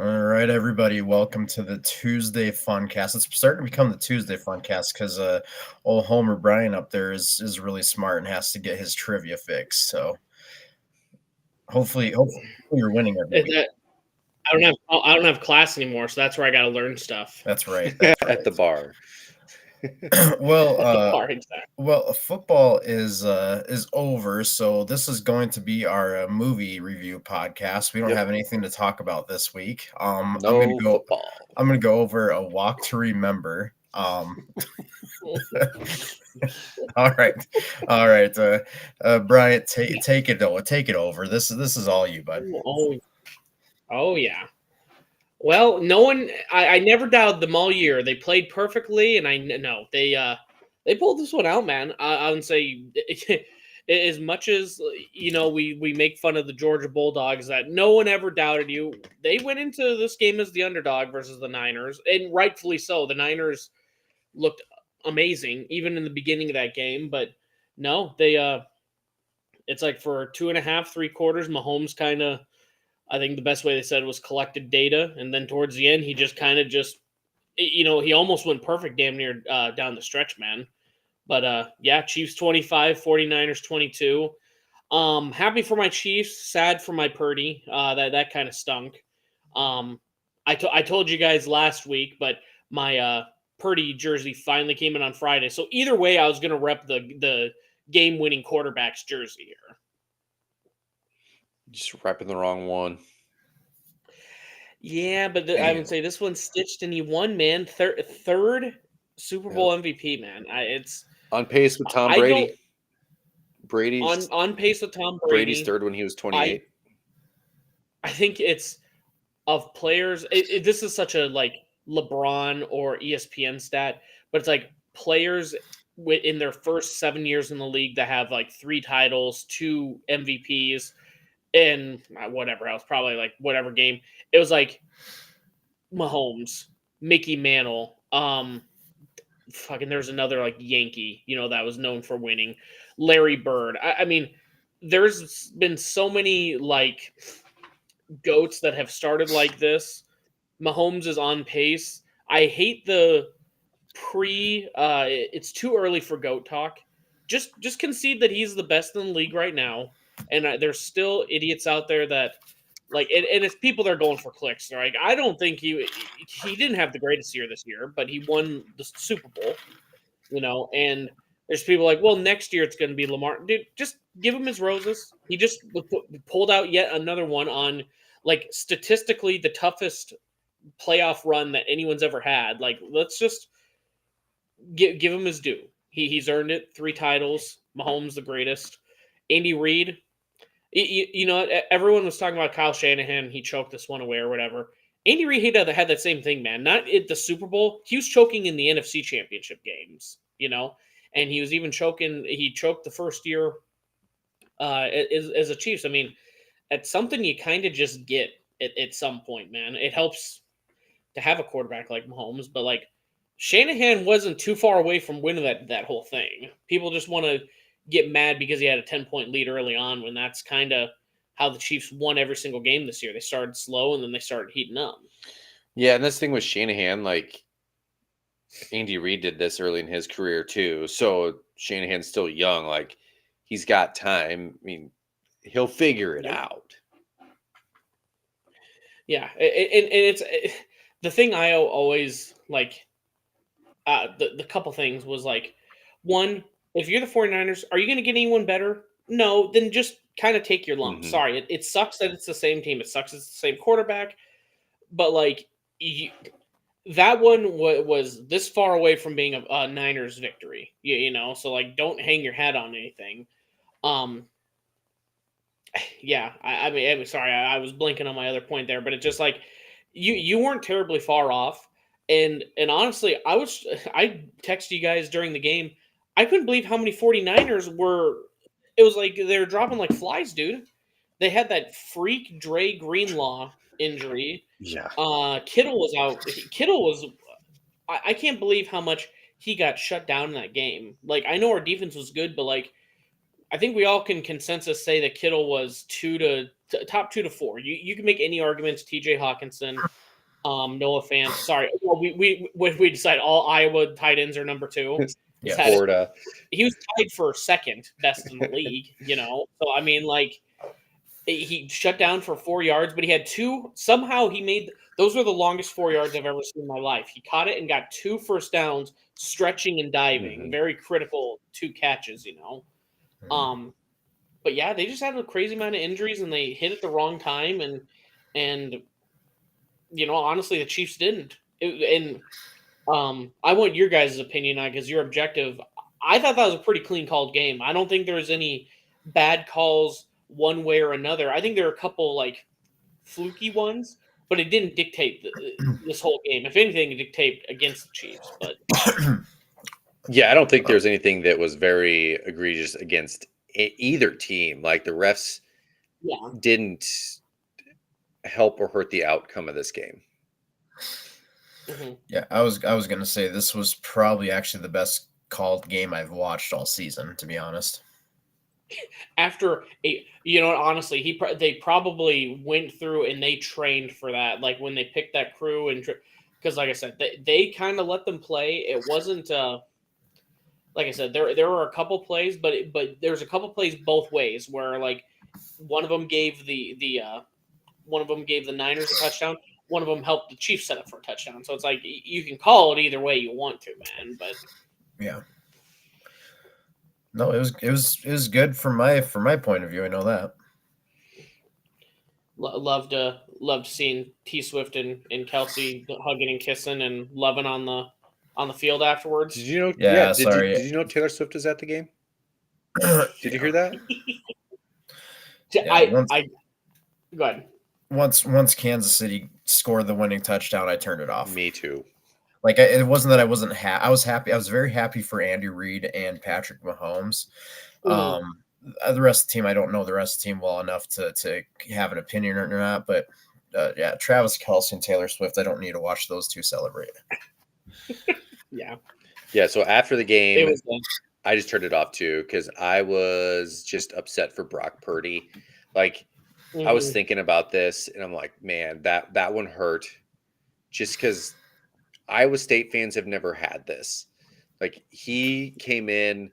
All right, everybody, welcome to the Tuesday Funcast. It's starting to become the Tuesday Funcast because old Homer Bryan up there is really smart and has to get his trivia fixed. So hopefully you're winning every week. I don't have class anymore, so that's where I got to learn stuff. That's right. That's At the bar. well, At the bar, exactly. well, football is over, so this is going to be our movie review podcast. We don't have anything to talk about this week. No football. I'm gonna go over a walk to remember. All right, Brian, take it over. This is all you, bud. Oh yeah. Well, no one. I never doubted them all year. They played perfectly, and they pulled this one out, man. I would say, as much as we make fun of the Georgia Bulldogs, that no one ever doubted you. They went into this game as the underdog versus the Niners, and rightfully so. The Niners looked amazing even in the beginning of that game, but no, they. It's like for 2.5, 3 quarters, Mahomes kind of. I think the best way they said it was collected data, and then towards the end, he just he almost went perfect damn near down the stretch, man. But yeah, Chiefs 25, 49ers 22. Happy for my Chiefs, sad for my Purdy. That kind of stunk. I told you guys last week, but my Purdy jersey finally came in on Friday. So either way, I was gonna rep the game-winning quarterback's jersey here. Just repping the wrong one. Yeah, but I would say this one's stitched and he won, man. Third Super Bowl MVP, man. It's on pace with Tom Brady. Brady's on pace with Tom Brady. Brady's third when he was 28. I think it's of players. This is such a like LeBron or ESPN stat, but it's like players in their first 7 years in the league that have like 3 titles, 2 MVPs. In whatever else, probably like whatever game. It was like Mahomes, Mickey Mantle, there's another like Yankee, that was known for winning. Larry Bird. I mean, there's been so many like GOATs that have started like this. Mahomes is on pace. I hate the it's too early for GOAT talk. Just concede that he's the best in the league right now. And there's still idiots out there that like, and it's people that are going for clicks. They're like, I don't think he didn't have the greatest year this year, but he won the Super Bowl, and there's people like, well, next year it's going to be Lamar. Dude, just give him his roses. He just pulled out yet another one on like statistically the toughest playoff run that anyone's ever had. Like, let's just give him his due. He's earned it. 3 titles. Mahomes the greatest. Andy Reid. Everyone was talking about Kyle Shanahan. He choked this one away or whatever. Andy Reid had that same thing, man. Not at the Super Bowl. He was choking in the NFC Championship games, and he was even choking. He choked the first year as a Chiefs. I mean, it's something you kind of just get at some point, man. It helps to have a quarterback like Mahomes, but like Shanahan wasn't too far away from winning that whole thing. People just want to get mad because he had a 10-point lead early on when that's kind of how the Chiefs won every single game this year. They started slow and then they started heating up. Yeah, and this thing with Shanahan, like Andy Reid did this early in his career too. So Shanahan's still young. Like he's got time. I mean, he'll figure it out. Yeah, and it's the thing I always like. The couple things was like, one, if you're the 49ers, are you going to get anyone better? No, then just kind of take your lump. Mm-hmm. Sorry, it sucks that it's the same team. It sucks it's the same quarterback. But, like, that one was this far away from being a Niners victory. So, like, don't hang your hat on anything. Yeah, I mean, sorry, I was blinking on my other point there. But it's just, like, you weren't terribly far off. And honestly, I texted you guys during the game. I couldn't believe how many 49ers were. It was like they were dropping like flies, dude. They had that freak Dre Greenlaw injury. Yeah. Kittle was out. Kittle was. I can't believe how much he got shut down in that game. Like, I know our defense was good, but like I think we all can consensus say that Kittle was top 2 to 4. You can make any arguments. T.J. Hawkinson, Noah Fant. Sorry, well, we decide all Iowa tight ends are number 2. Yeah. Florida. He was tied for second best in the league. So I mean, like, he shut down for 4 yards, but he had 2. Somehow he made those were the longest 4 yards I've ever seen in my life. He caught it and got 2 first downs, stretching and diving. Mhm. Very critical 2 catches. But yeah, they just had a crazy amount of injuries and they hit at the wrong time and honestly, the Chiefs didn't. I want your guys' opinion on it because you're objective. I thought that was a pretty clean called game. I don't think there was any bad calls one way or another. I think there were a couple like fluky ones, but it didn't dictate this whole game. If anything, it dictated against the Chiefs. But Yeah, I don't think there's anything that was very egregious against either team. Like the refs didn't help or hurt the outcome of this game. Mm-hmm. Yeah, I was gonna say this was probably actually the best called game I've watched all season, to be honest. After honestly, they probably went through and they trained for that. Like when they picked that crew because, like I said, they kind of let them play. It wasn't like I said, there were a couple plays, but there's a couple plays both ways where like one of them gave the Niners a touchdown. One of them helped the Chiefs set up for a touchdown. So it's like you can call it either way you want to, man. But yeah, no, it was good from my point of view. I know that. Loved seeing T Swift and Kelsey hugging and kissing and loving on the field afterwards. Did you know? Yeah, sorry. Did you know Taylor Swift is at the game? Did you hear that? Yeah, go ahead. Once Kansas City scored the winning touchdown, I turned it off. Me too. Like it wasn't that I wasn't happy. I was happy. I was very happy for Andy Reid and Patrick Mahomes. The rest of the team, I don't know the rest of the team well enough to have an opinion or not. But yeah, Travis Kelce and Taylor Swift, I don't need to watch those two celebrate. Yeah. So after the game, I just turned it off too because I was just upset for Brock Purdy. Like I was thinking about this, and I'm like, man, that one hurt. Just because Iowa State fans have never had this. Like he came in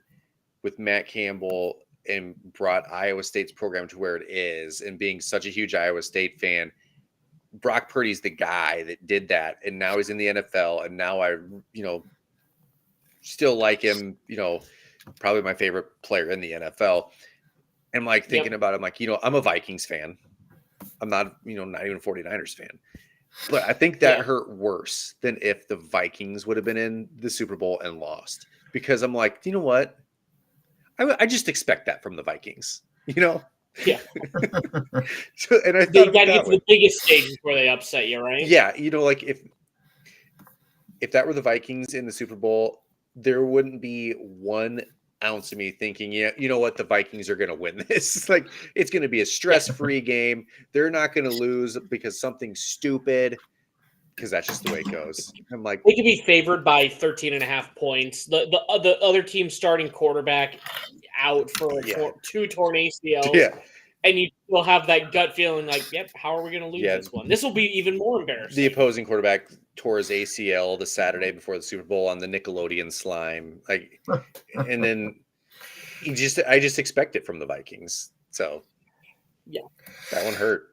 with Matt Campbell and brought Iowa State's program to where it is, and being such a huge Iowa State fan, Brock Purdy's the guy that did that, and now he's in the NFL, and now I, still like him. Probably my favorite player in the NFL. And I'm like thinking about it, I'm like, I'm a Vikings fan. I'm not, not even a 49ers fan. But I think that hurt worse than if the Vikings would have been in the Super Bowl and lost. Because I'm like, you know what? I just expect that from the Vikings, Yeah. So, and I thought you got to get to the biggest stages where they upset you, right? Yeah. Like if that were the Vikings in the Super Bowl, there wouldn't be 1 ounce of me thinking, you know what, the Vikings are going to win this. Like it's going to be a stress-free game. They're not going to lose because something stupid, because that's just the way it goes. I'm like, they could be favored by 13.5 points. The other team starting quarterback out for 2 torn ACLs. Yeah. And you will have that gut feeling like, yep, how are we going to lose this one? This will be even more embarrassing. The opposing quarterback tore his ACL the Saturday before the Super Bowl on the Nickelodeon slime. Like, and then I just expect it from the Vikings. So, yeah, that one hurt.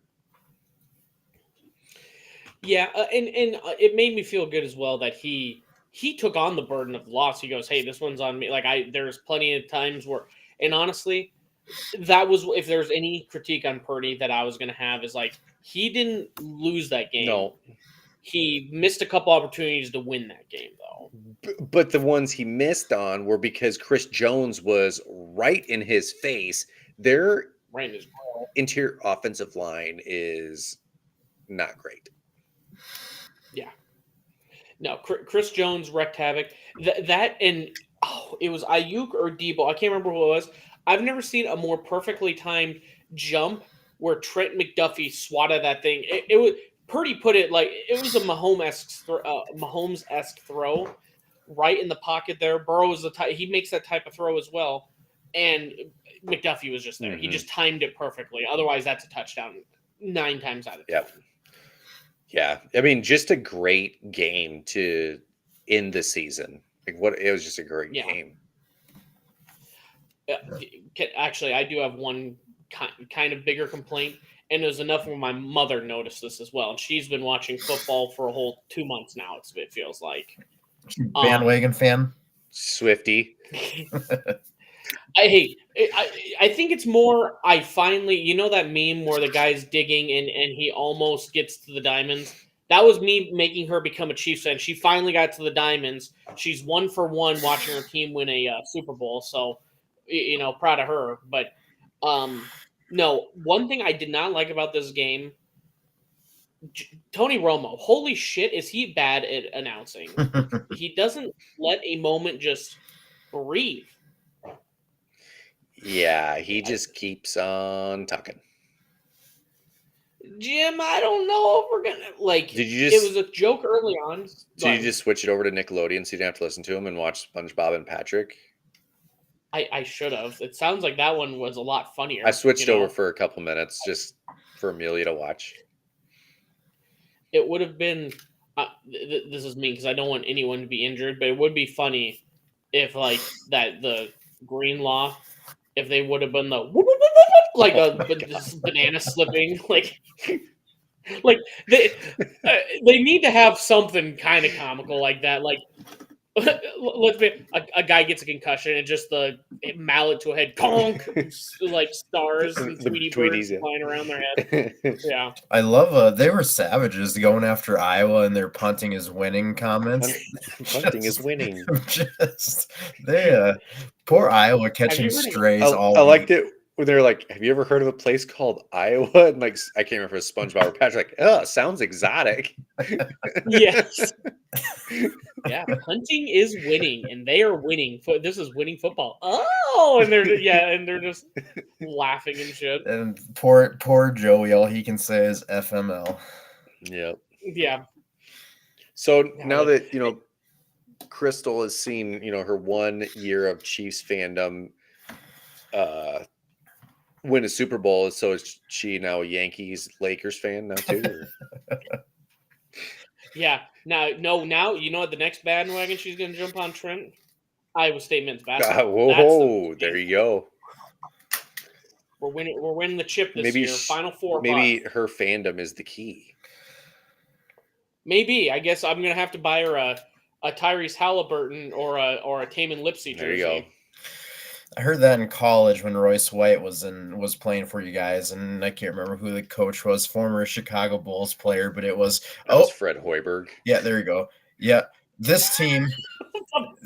Yeah, and it made me feel good as well that he took on the burden of the loss. He goes, hey, this one's on me. Like there's plenty of times where, and honestly, that was, if there's any critique on Purdy that I was going to have, is like he didn't lose that game. No, he missed a couple opportunities to win that game, though. But the ones he missed on were because Chris Jones was right in his face. Their interior offensive line is not great. Yeah. No, Chris Jones wreaked havoc. It was Ayuk or Debo. I can't remember who it was. I've never seen a more perfectly timed jump where Trent McDuffie swatted that thing. It was Purdy put it like it was a Mahomes-esque throw right in the pocket there. Burrow is he makes that type of throw as well. and McDuffie was just there. He just timed it perfectly. Otherwise, that's a touchdown 9 times out of 10. Yeah. I mean, just a great game to end the season. It was just a great game. Actually, I do have one kind of bigger complaint, and it was enough where my mother noticed this as well. And she's been watching football for a whole 2 months now. It feels like bandwagon fan, Swifty. I think it's more. I finally, that meme where the guy's digging and he almost gets to the diamonds. That was me making her become a Chiefs fan. She finally got to the diamonds. She's 1 for 1 watching her team win a Super Bowl. So, proud of her. But no, one thing I did not like about this game, Tony Romo. Holy shit, is he bad at announcing? He doesn't let a moment just breathe. Yeah, he just keeps on talking. Jim, I don't know if we're gonna it was a joke early on. Did you just switch it over to Nickelodeon so you didn't have to listen to him and watch SpongeBob and Patrick? I should have. It sounds like that one was a lot funnier. I switched over for a couple minutes just for Amelia to watch. It would have been. This is mean because I don't want anyone to be injured, but it would be funny if the green law, if they would have been the whoop, whoop, whoop, whoop, like banana slipping, like they need to have something kind of comical like that, like. Let's be a guy gets a concussion and just the mallet to a head, conk, like stars and Tweety birds flying around their head. Yeah, I love. They were savages going after Iowa and their punting is winning comments. Punting is winning. Poor Iowa catching strays. I liked it when they're like, "Have you ever heard of a place called Iowa?" And I can't remember if it was SpongeBob or Patrick. Like, sounds exotic. Yes. Yeah, punting is winning, and they are winning. This is winning football. Oh, and they're just laughing and shit. And poor Joey, all he can say is FML. Yep. Yeah. So now that Crystal has seen her 1 year of Chiefs fandom win a Super Bowl, so is she now a Yankees Lakers fan now too? Yeah. Now the next bandwagon she's going to jump on, Trent? Iowa State men's basketball. Whoa, there you go. We're winning the chip this year. Final Four. Maybe her fandom is the key. Maybe. I guess I'm going to have to buy her a Tyrese Halliburton or a Taman Lipsey jersey. There you go. I heard that in college when Royce White was playing for you guys, and I can't remember who the coach was, former Chicago Bulls player, but it was Fred Hoiberg. Yeah, there you go. Yeah, this team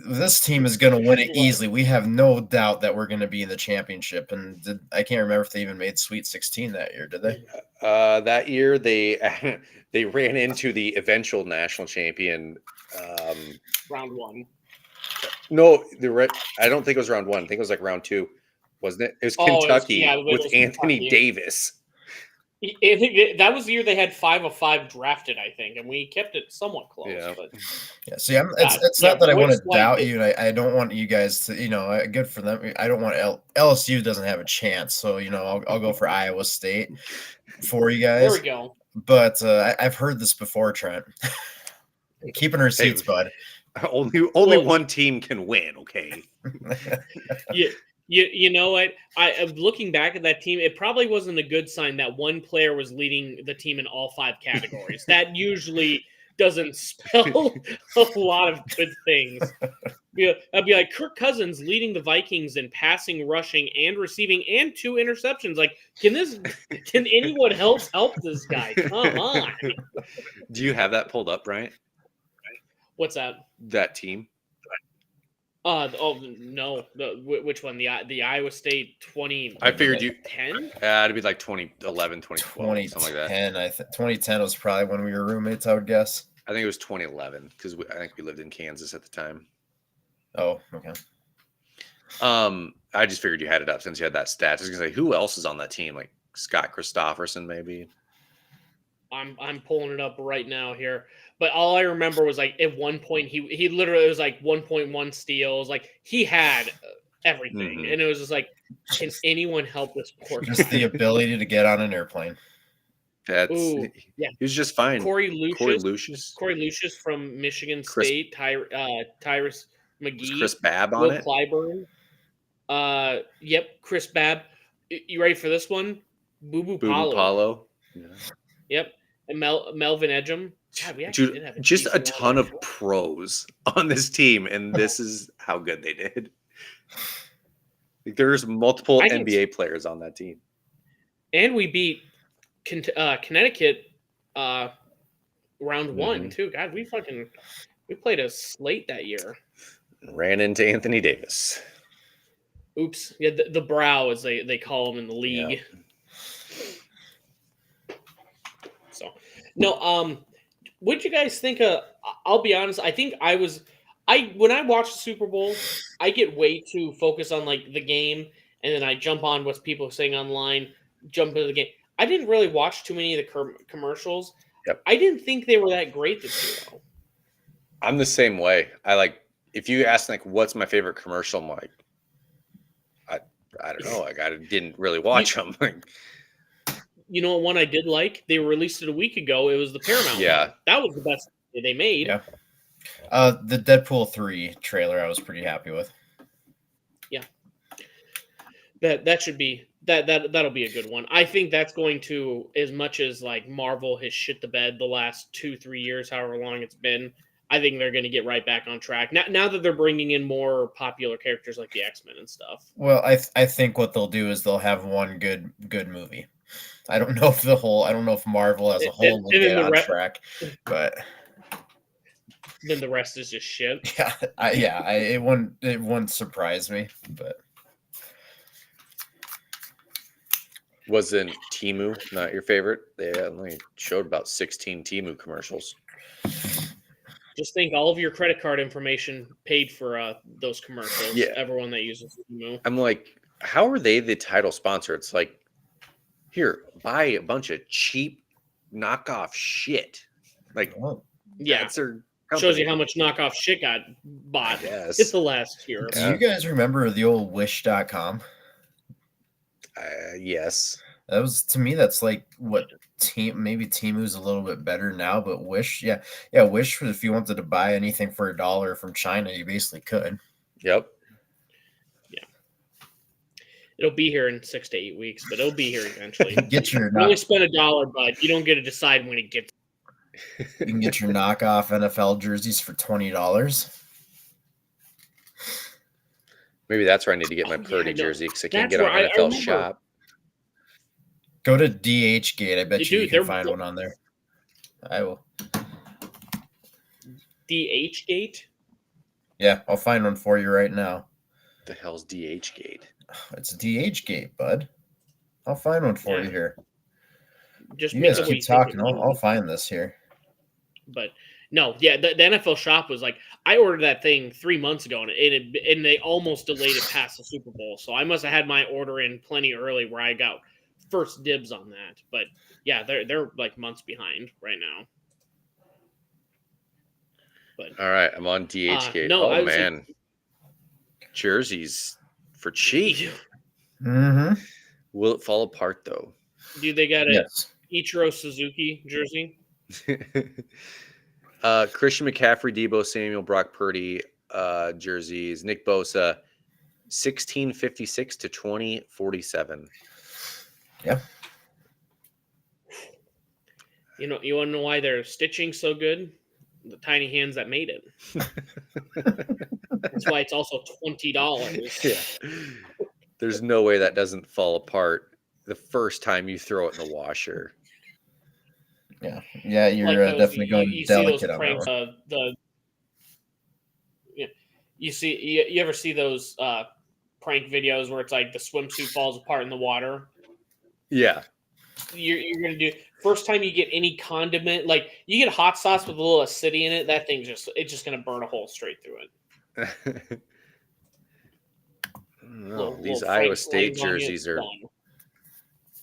is going to win it easily. We have no doubt that we're going to be in the championship, and I can't remember if they even made Sweet 16 that year, did they? That year they ran into the eventual national champion. Round 1. No, I don't think it was round 1. I think it was like round 2, wasn't it? It was Kentucky with Anthony Davis. I think that was the year they had 5 of 5 drafted, I think, and we kept it somewhat close. Yeah. But See, it's not that I want to doubt you, and I don't want you guys to, good for them. I don't want LSU doesn't have a chance, so I'll go for Iowa State for you guys. There we go. But I've heard this before, Trent. Keeping her seats, bud. Only one team can win, okay? You know what? I'm looking back at that team. It probably wasn't a good sign that one player was leading the team in all 5 categories. That usually doesn't spell a lot of good things. I'd be like Kirk Cousins leading the Vikings in passing, rushing, and receiving, and 2 interceptions. Like, can anyone else help this guy? Come on. Do you have that pulled up, Bryant? What's that? That team? No. Which one? The Iowa State 20. I figured you 10. It'd be like 2011, 2012, something like that. 2010 was probably when we were roommates, I would guess. I think it was 2011 because I think we lived in Kansas at the time. Oh, okay. I just figured you had it up since you had that stat. I was gonna say, who else is on that team? Like Scott Christopherson, maybe. I'm pulling it up right now here. But all I remember was like at one point he literally was like 1.1 steals. Like he had everything, and it was just like, can anyone help this poor Just guy? the ability to get on an airplane. Ooh, yeah. He was just fine. Corey Lucius Lucius from Michigan Chris- State, Tyrus McGee, was Chris Babb on Will it. Clyburn. Yep, Chris Babb. You ready for this one? Boo Boo Paulo. Yeah. Yep, and Melvin Edgem. God, we actually did have just a decent ton lineup. of pros on this team, and this is how good they did. Like, there's multiple NBA players on that team, and we beat Connecticut round one too. God, we played a slate that year. Ran into Anthony Davis. Oops, yeah, the brow as they call him in the league. Yeah. So no, what'd you guys think of? I'll be honest. I think when I watch the Super Bowl, I get way too focused on like the game, and then I jump on what people are saying online, jump into the game. I didn't really watch too many of the commercials. Yep. I didn't think they were that great this year, though. I'm the same way. If you ask like what's my favorite commercial, I'm like, I don't know. Like, I didn't really watch them. You know what one I did like? They released it a week ago. It was the Paramount. Yeah. One. That was the best they made. Yeah. The Deadpool 3 trailer I was pretty happy with. Yeah. That should be that'll be a good one. I think that's going to, as much as like Marvel has shit the bed the last 2-3 years, however long it's been, I think they're going to get right back on track. Now that they're bringing in more popular characters like the X-Men and stuff. Well, I think what they'll do is they'll have one good movie. I don't know if Marvel as a whole will get on track, but then the rest is just shit. Yeah, it wouldn't surprise me, but wasn't Temu not your favorite? They only showed about 16 Temu commercials. Just think all of your credit card information paid for those commercials. Yeah. Everyone that uses Temu. I'm like, how are they the title sponsor? It's like, here, buy a bunch of cheap knockoff shit. Like, yeah, that's their company. Shows you how much knockoff shit got bought. Yes. It's the last year. Do you guys remember the old Wish.com? Yes. That was, to me, that's like what maybe Temu's a little bit better now, but Wish, yeah, Wish, if you wanted to buy anything for $1 from China, you basically could. Yep. Yeah. It'll be here in 6 to 8 weeks, but it'll be here eventually. You only spend $1, but you don't get to decide when it gets. You can get your knockoff NFL jerseys for $20. Maybe that's where I need to get my Purdy jersey because I can't That's get on where NFL Shop. Go to DHgate. I bet you can find they're- one on there. I will. DHgate? Yeah, I'll find one for you right now. The hell's DHgate? It's DHgate, bud. I'll find one for you here. Just You guys keep talking. I'll find this here. But no, yeah, the NFL Shop was like, I ordered that thing 3 months ago, and they almost delayed it past the Super Bowl. So I must have had my order in plenty early where I got first dibs on that. But yeah, they're like months behind right now. But all right, I'm on DHgate. No, man, jerseys for cheap. Mm-hmm. Will it fall apart though? Dude, they got a Ichiro Suzuki jersey. Christian McCaffrey, Deebo Samuel, Brock Purdy jerseys. Nick Bosa, 1656 to 2047. Yeah. You want to know why their stitching so good? The tiny hands that made it. That's why it's also $20. Yeah. There's no way that doesn't fall apart the first time you throw it in the washer. Yeah, you're like definitely going delicate see those on pranks, that one. You ever see those prank videos where it's like the swimsuit falls apart in the water? Yeah. You're gonna do first time you get any condiment, like you get hot sauce with a little acidity in it, that thing's just gonna burn a hole straight through it. These Iowa State jerseys are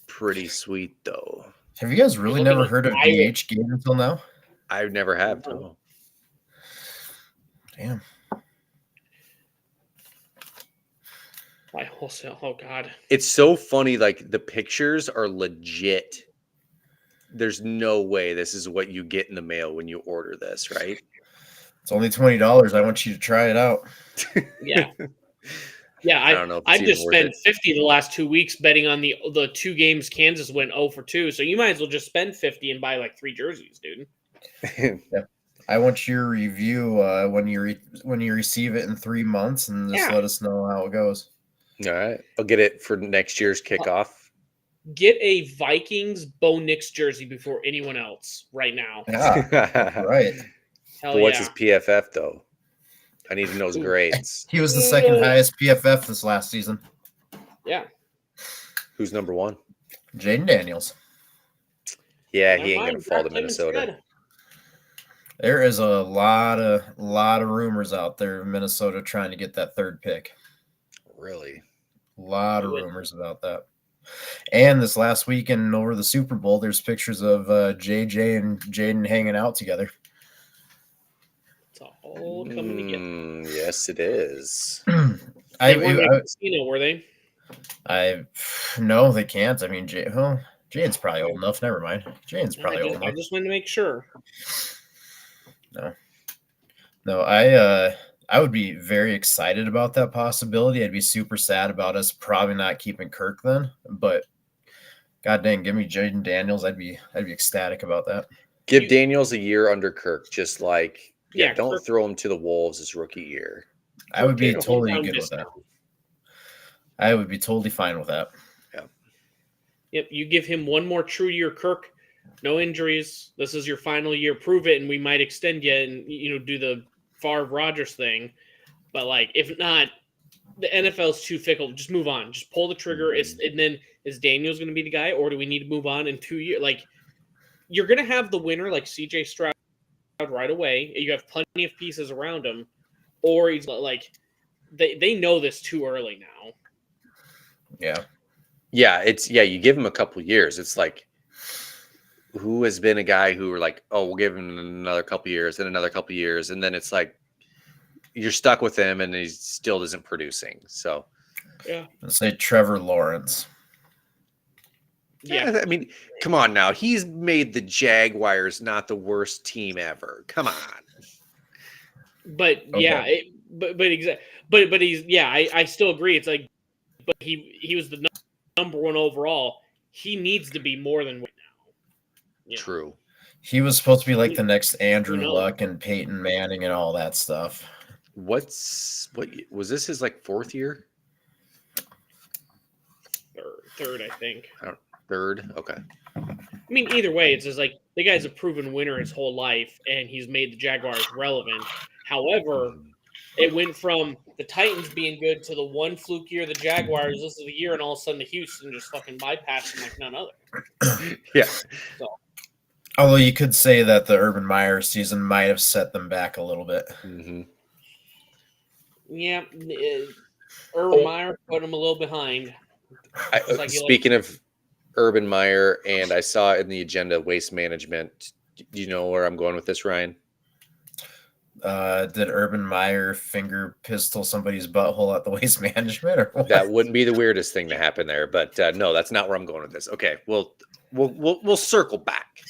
pretty sweet though. Have you guys really never heard of DHgate until now? I never have. No. Damn. By wholesale. Oh God. It's so funny. Like the pictures are legit. There's no way this is what you get in the mail when you order this, right? It's only $20. I want you to try it out. Yeah. Yeah, I don't know if it's I've even just worth spent it. $50 the last 2 weeks betting on the 2 games Kansas went 0 for 2. So you might as well just spend 50 and buy like 3 jerseys, dude. I want your review when you receive it in 3 months, and just Yeah. let us know how it goes. All right, I'll get it for next year's kickoff. Get a Vikings Bo Nix jersey before anyone else right now. Yeah, right. Hell But what's yeah. his PFF though? I need to know his grades. He was the second highest PFF this last season. Yeah. Who's number 1? Jaden Daniels. Yeah, Never he ain't mind, gonna fall to draft him Minnesota. instead. There is a lot of rumors out there of Minnesota trying to get that 3rd pick. Really? A lot of rumors about that. And this last weekend over the Super Bowl, there's pictures of JJ and Jaden hanging out together. It's all coming together. Yes, it is. They weren't at the casino, were they? No, they can't. I mean, Jaden's probably old enough. Never mind. Jaden's probably old enough. I just wanted to make sure. No, I would be very excited about that possibility. I'd be super sad about us probably not keeping Kirk then, but god dang, give me Jaden Daniels. I'd be ecstatic about that. Give Daniels a year under Kirk, just like don't Kirk, throw him to the wolves his rookie year. I would be totally good with that. I would be totally fine with that. Yeah. Yep, you give him one more true year, Kirk. No injuries. This is your final year. Prove it, and we might extend you and do the Favre Rodgers thing. But like, if not, the NFL's too fickle. Just move on. Just pull the trigger. And then is Daniels going to be the guy, or do we need to move on in 2 years? Like, you're going to have the winner, like CJ Stroud, right away. You have plenty of pieces around him, or he's like, they know this too early now. Yeah. You give him a couple years. It's like, who has been a guy who were like, oh, we'll give him another couple years and another couple years, and then it's like you're stuck with him and he still isn't producing. So yeah, let's say Trevor Lawrence. Yeah, I mean, come on now. He's made the Jaguars not the worst team ever. Come on. But okay. But he's I still agree. It's like, but he was the number 1 overall. He needs to be more than right now. Yeah. True. He was supposed to be like the next Andrew Luck and Peyton Manning and all that stuff. What was this his like 4th year? Third, I think. Third, okay. I mean, either way, it's just like the guy's a proven winner his whole life, and he's made the Jaguars relevant. However, it went from the Titans being good to the one fluke year of the Jaguars. This is the year, and all of a sudden the Houston just fucking bypassed him like none other. Yeah. So. Although you could say that the Urban Meyer season might have set them back a little bit. Mm-hmm. Yeah, Urban Meyer put him a little behind. Speaking of Urban Meyer, and I saw in the agenda waste management. Do you know where I'm going with this, Ryan? Did Urban Meyer finger pistol somebody's butthole at the waste management? Or what? That wouldn't be the weirdest thing to happen there, but no, that's not where I'm going with this. Okay, we'll circle back.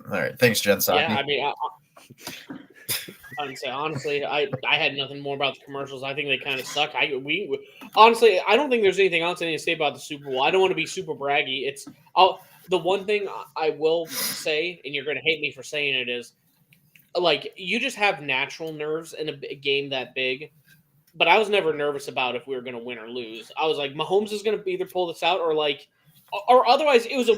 All right, thanks, Jen Psaki. Yeah, I mean, honestly, I had nothing more about the commercials. I think they kind of suck. Honestly, I don't think there's anything else I need to say about the Super Bowl. I don't want to be super braggy. The one thing I will say, and you're going to hate me for saying it, is like you just have natural nerves in a game that big. But I was never nervous about if we were going to win or lose. I was like, Mahomes is going to either pull this out or otherwise it was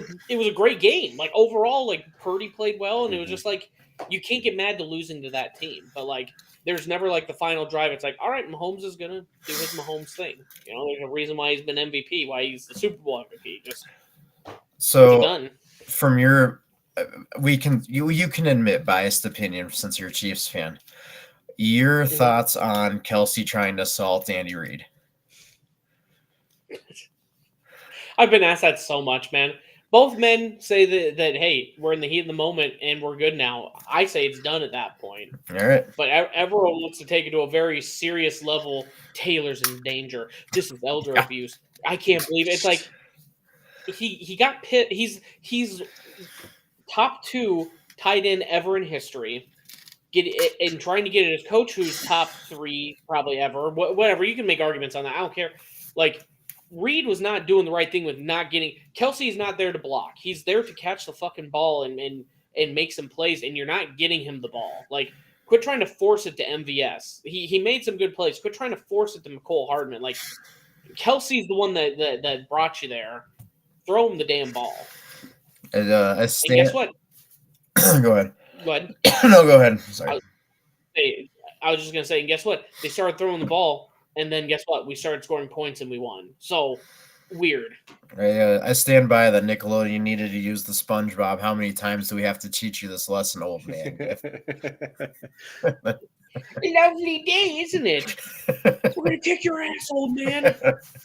a great game. Like overall, like Purdy played well, and it was just like you can't get mad to losing to that team. But like there's never like the final drive. It's like, all right, Mahomes is gonna do his Mahomes thing. There's a reason why he's been MVP, why he's the Super Bowl MVP. Just so from your, you can admit biased opinion since you're a Chiefs fan. Your thoughts on Kelsey trying to assault Andy Reid? I've been asked that so much, man. both men say that hey, we're in the heat of the moment and we're good now. I say it's done at that point. All right. But everyone wants to take it to a very serious level. Taylor's in danger. This is elder abuse. I can't believe it. It's like he got pit. He's top 2 tight end ever in history. And trying to get it as coach, who's top 3 probably ever. Whatever, you can make arguments on that. I don't care. Like, Reed was not doing the right thing with not getting Kelsey's not there to block. He's there to catch the fucking ball and make some plays, and you're not getting him the ball. Like, quit trying to force it to MVS. He made some good plays. Quit trying to force it to McCole Hardman. Like, Kelsey's the one that brought you there. Throw him the damn ball. And guess what? Go ahead. Go ahead. No, go ahead. Sorry. I was just gonna say, and guess what? They started throwing the ball, and then guess what? We started scoring points and we won. So weird. I stand by that Nickelodeon needed to use the SpongeBob. How many times do we have to teach you this lesson, old man? Lovely day, isn't it? We're gonna kick your ass, old man.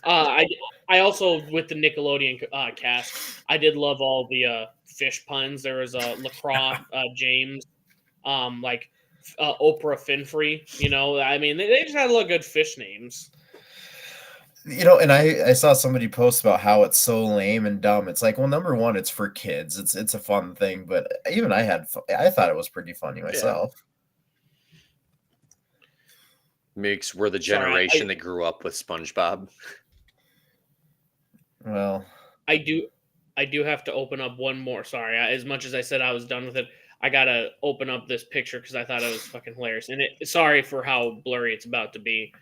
I also, with the Nickelodeon cast, I did love all the fish puns. There was LaCroix, James, Oprah Finfrey. You know, I mean, they just had a lot of good fish names. You know, and I saw somebody post about how it's so lame and dumb. It's like, well, number one, it's for kids. It's a fun thing, but even I thought it was pretty funny myself. Yeah. Makes we're the generation that grew up with SpongeBob. Well, I do have to open up one more. Sorry, as much as I said I was done with it, I gotta open up this picture because I thought it was fucking hilarious. And sorry for how blurry it's about to be.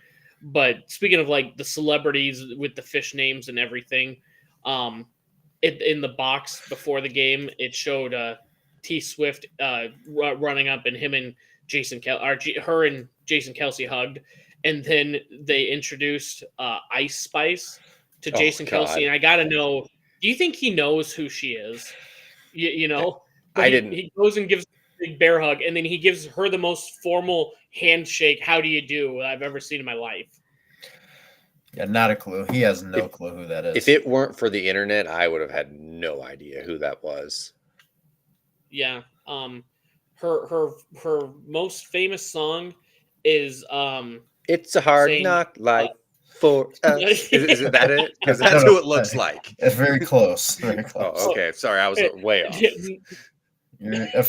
But speaking of like the celebrities with the fish names and everything, in the box before the game, it showed T Swift running up and him and her and Jason Kelsey hugged, and then they introduced Ice Spice to Jason Kelsey, and I gotta know, do you think he knows who she is? You know, I didn't. He goes and gives a big bear hug, and then he gives her the most formal handshake. How do you do? I've ever seen in my life. Yeah, not a clue. He has no clue who that is. If it weren't for the internet, I would have had no idea who that was. Yeah. Her most famous song is "It's a Hard Knock Life for Us." Is that it? Because that's who it looks like. It's very close. Very close. Oh, okay. Sorry, I was way off.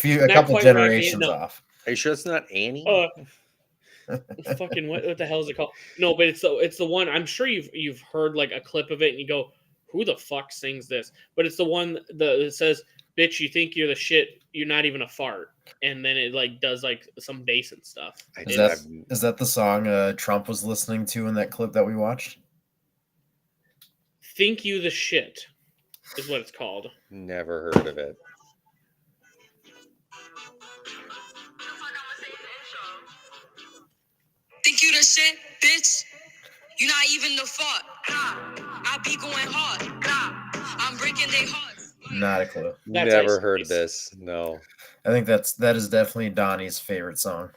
You're a couple generations off. Are you sure it's not Annie? Fucking what the hell is it called? No, but it's the one. I'm sure you've heard like a clip of it and you go, who the fuck sings this? But it's the one that says, "Bitch, you think you're the shit, you're not even a fart," and then it like does like some bass and stuff. Is that the song Trump was listening to in that clip that we watched? "Think You the Shit" is what it's called. Never heard of it. Think you the shit, bitch? You're not even the fart. I be going hard. I'm breaking their hearts. Not a clue. Never heard of this. No. I think that is definitely Donnie's favorite song.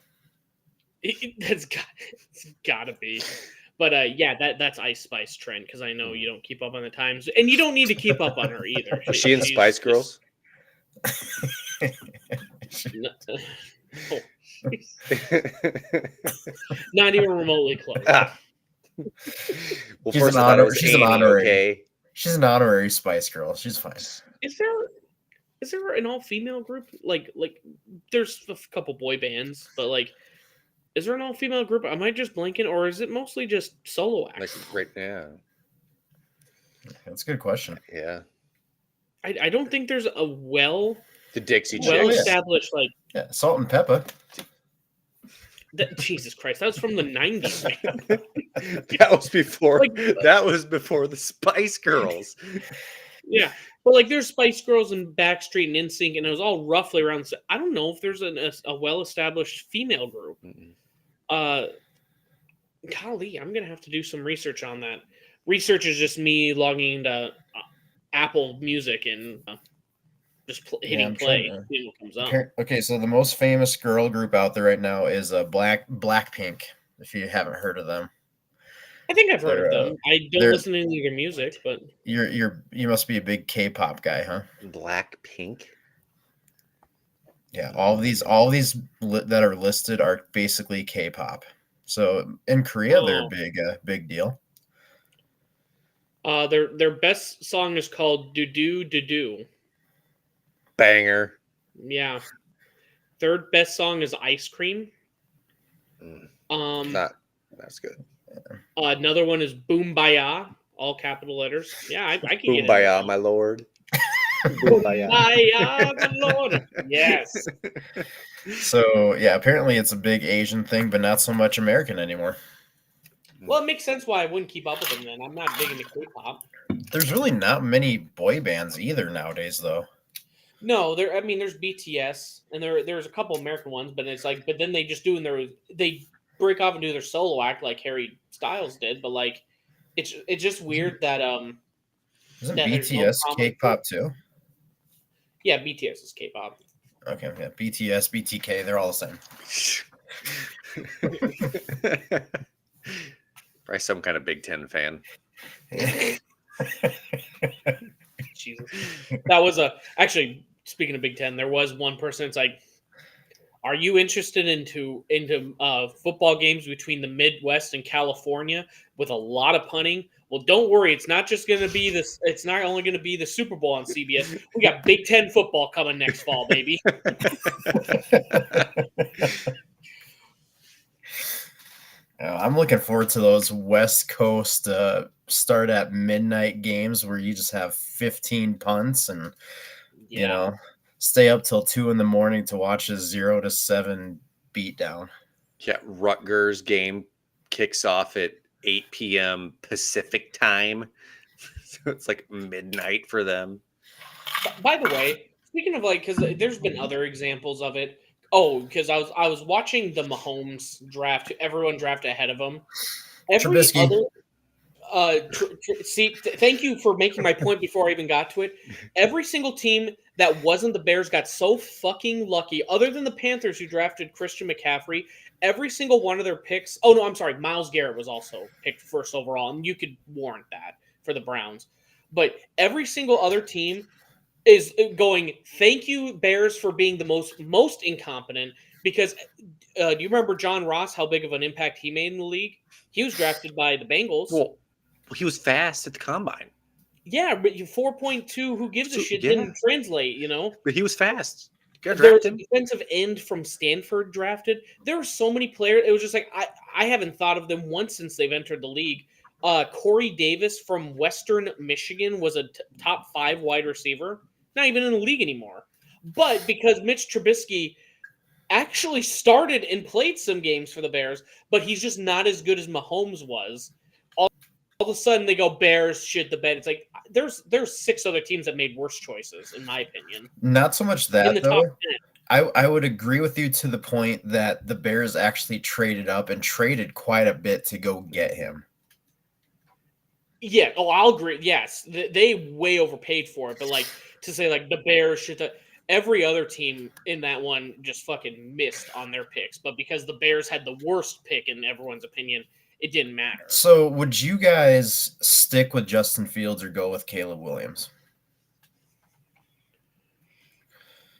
It's gotta be. But yeah, that's Ice Spice Trent, because I know you don't keep up on the times, and you don't need to keep up on her either. Was she in Spice Girls? Not even remotely close. Well, She's first an I thought it honor- was she's an Annie, honorary. okay? She's an honorary Spice Girl. She's fine. Is there an all-female group? Like there's a couple boy bands, but like, is there an all-female group? Am I just blanking, or is it mostly just solo acts? Like, right now. That's a good question. Yeah. I don't think there's a The Dixie Chicks. well-established like. Yeah, Salt and Pepper. Jesus Christ, that was from the 90s, man. That was before. Like, that was before the Spice Girls. Yeah, but like there's Spice Girls and Backstreet and NSYNC, and it was all roughly around. I don't know if there's a well-established female group. Golly, I'm gonna have to do some research on that. Research is just me logging into Apple Music and just hitting play. See what comes up. Okay, so the most famous girl group out there right now is Blackpink. If you haven't heard of them, I think I've heard of They're, them. I don't they're listen to any of their music, but you must be a big K-pop guy, huh? Blackpink. Yeah, all of these that are listed are basically K-pop. So in Korea, they're a big deal. their best song is called "Do Do Do Do." Banger. Yeah. Third best song is "Ice Cream." That's good. Another one is "Boom Baya," all capital letters. Yeah, I can get Kumbaya, it. my lord. Kumbaya, my lord. Yes. So yeah, apparently it's a big Asian thing, but not so much American anymore. Well, it makes sense why I wouldn't keep up with them then. I'm not big into K-pop. There's really not many boy bands either nowadays, though. No, there's BTS and there's a couple American ones, but it's like, but then they just they break off and do their solo act like Harry Styles did, but like, it's just weird that Isn't that there's no BTS common. K-pop too? Yeah, BTS is K-pop. Okay, yeah, BTS, BTK, they're all the same. Probably some kind of Big Ten fan. Jesus, that was actually speaking of Big Ten. There was one person. It's like, are you interested into football games between the Midwest and California with a lot of punting? Well, don't worry. It's not just going to be this. It's not only going to be the Super Bowl on CBS. We got Big Ten football coming next fall, baby. I'm looking forward to those West Coast start at midnight games where you just have 15 punts and stay up till 2 a.m. to watch a 0-7 beatdown. Yeah, Rutgers game kicks off at 8 p.m. Pacific time, so it's like midnight for them. By the way, speaking of like, because there's been other examples of it. Oh, because I was watching the Mahomes draft. Everyone drafted ahead of him. Every Trubisky. other, thank you for making my point before I even got to it. Every single team that wasn't the Bears got so fucking lucky. Other than the Panthers, who drafted Christian McCaffrey, every single one of their picks. Oh no, I'm sorry. Myles Garrett was also picked first overall, and you could warrant that for the Browns. But every single other team is going, thank you, Bears, for being the most incompetent, because do you remember John Ross, how big of an impact he made in the league? He was drafted by the Bengals. Well, he was fast at the combine. Yeah, but 4.2, who gives a shit, didn't translate, But he was fast. There was a defensive end from Stanford drafted. There were so many players. It was just like, I haven't thought of them once since they've entered the league. Corey Davis from Western Michigan was a top 5 wide receiver. Not even in the league anymore. But because Mitch Trubisky actually started and played some games for the Bears, but he's just not as good as Mahomes was, all of a sudden they go, Bears shit the bed. It's like, there's 6 other teams that made worse choices, in my opinion. Not so much that, in the though. top 10. I would agree with you to the point that the Bears actually traded up and traded quite a bit to go get him. Yeah, I'll agree. Yes, they way overpaid for it, but like to say like the Bears should. Every other team in that one just fucking missed on their picks, but because the Bears had the worst pick in everyone's opinion, it didn't matter. So, would you guys stick with Justin Fields or go with Caleb Williams?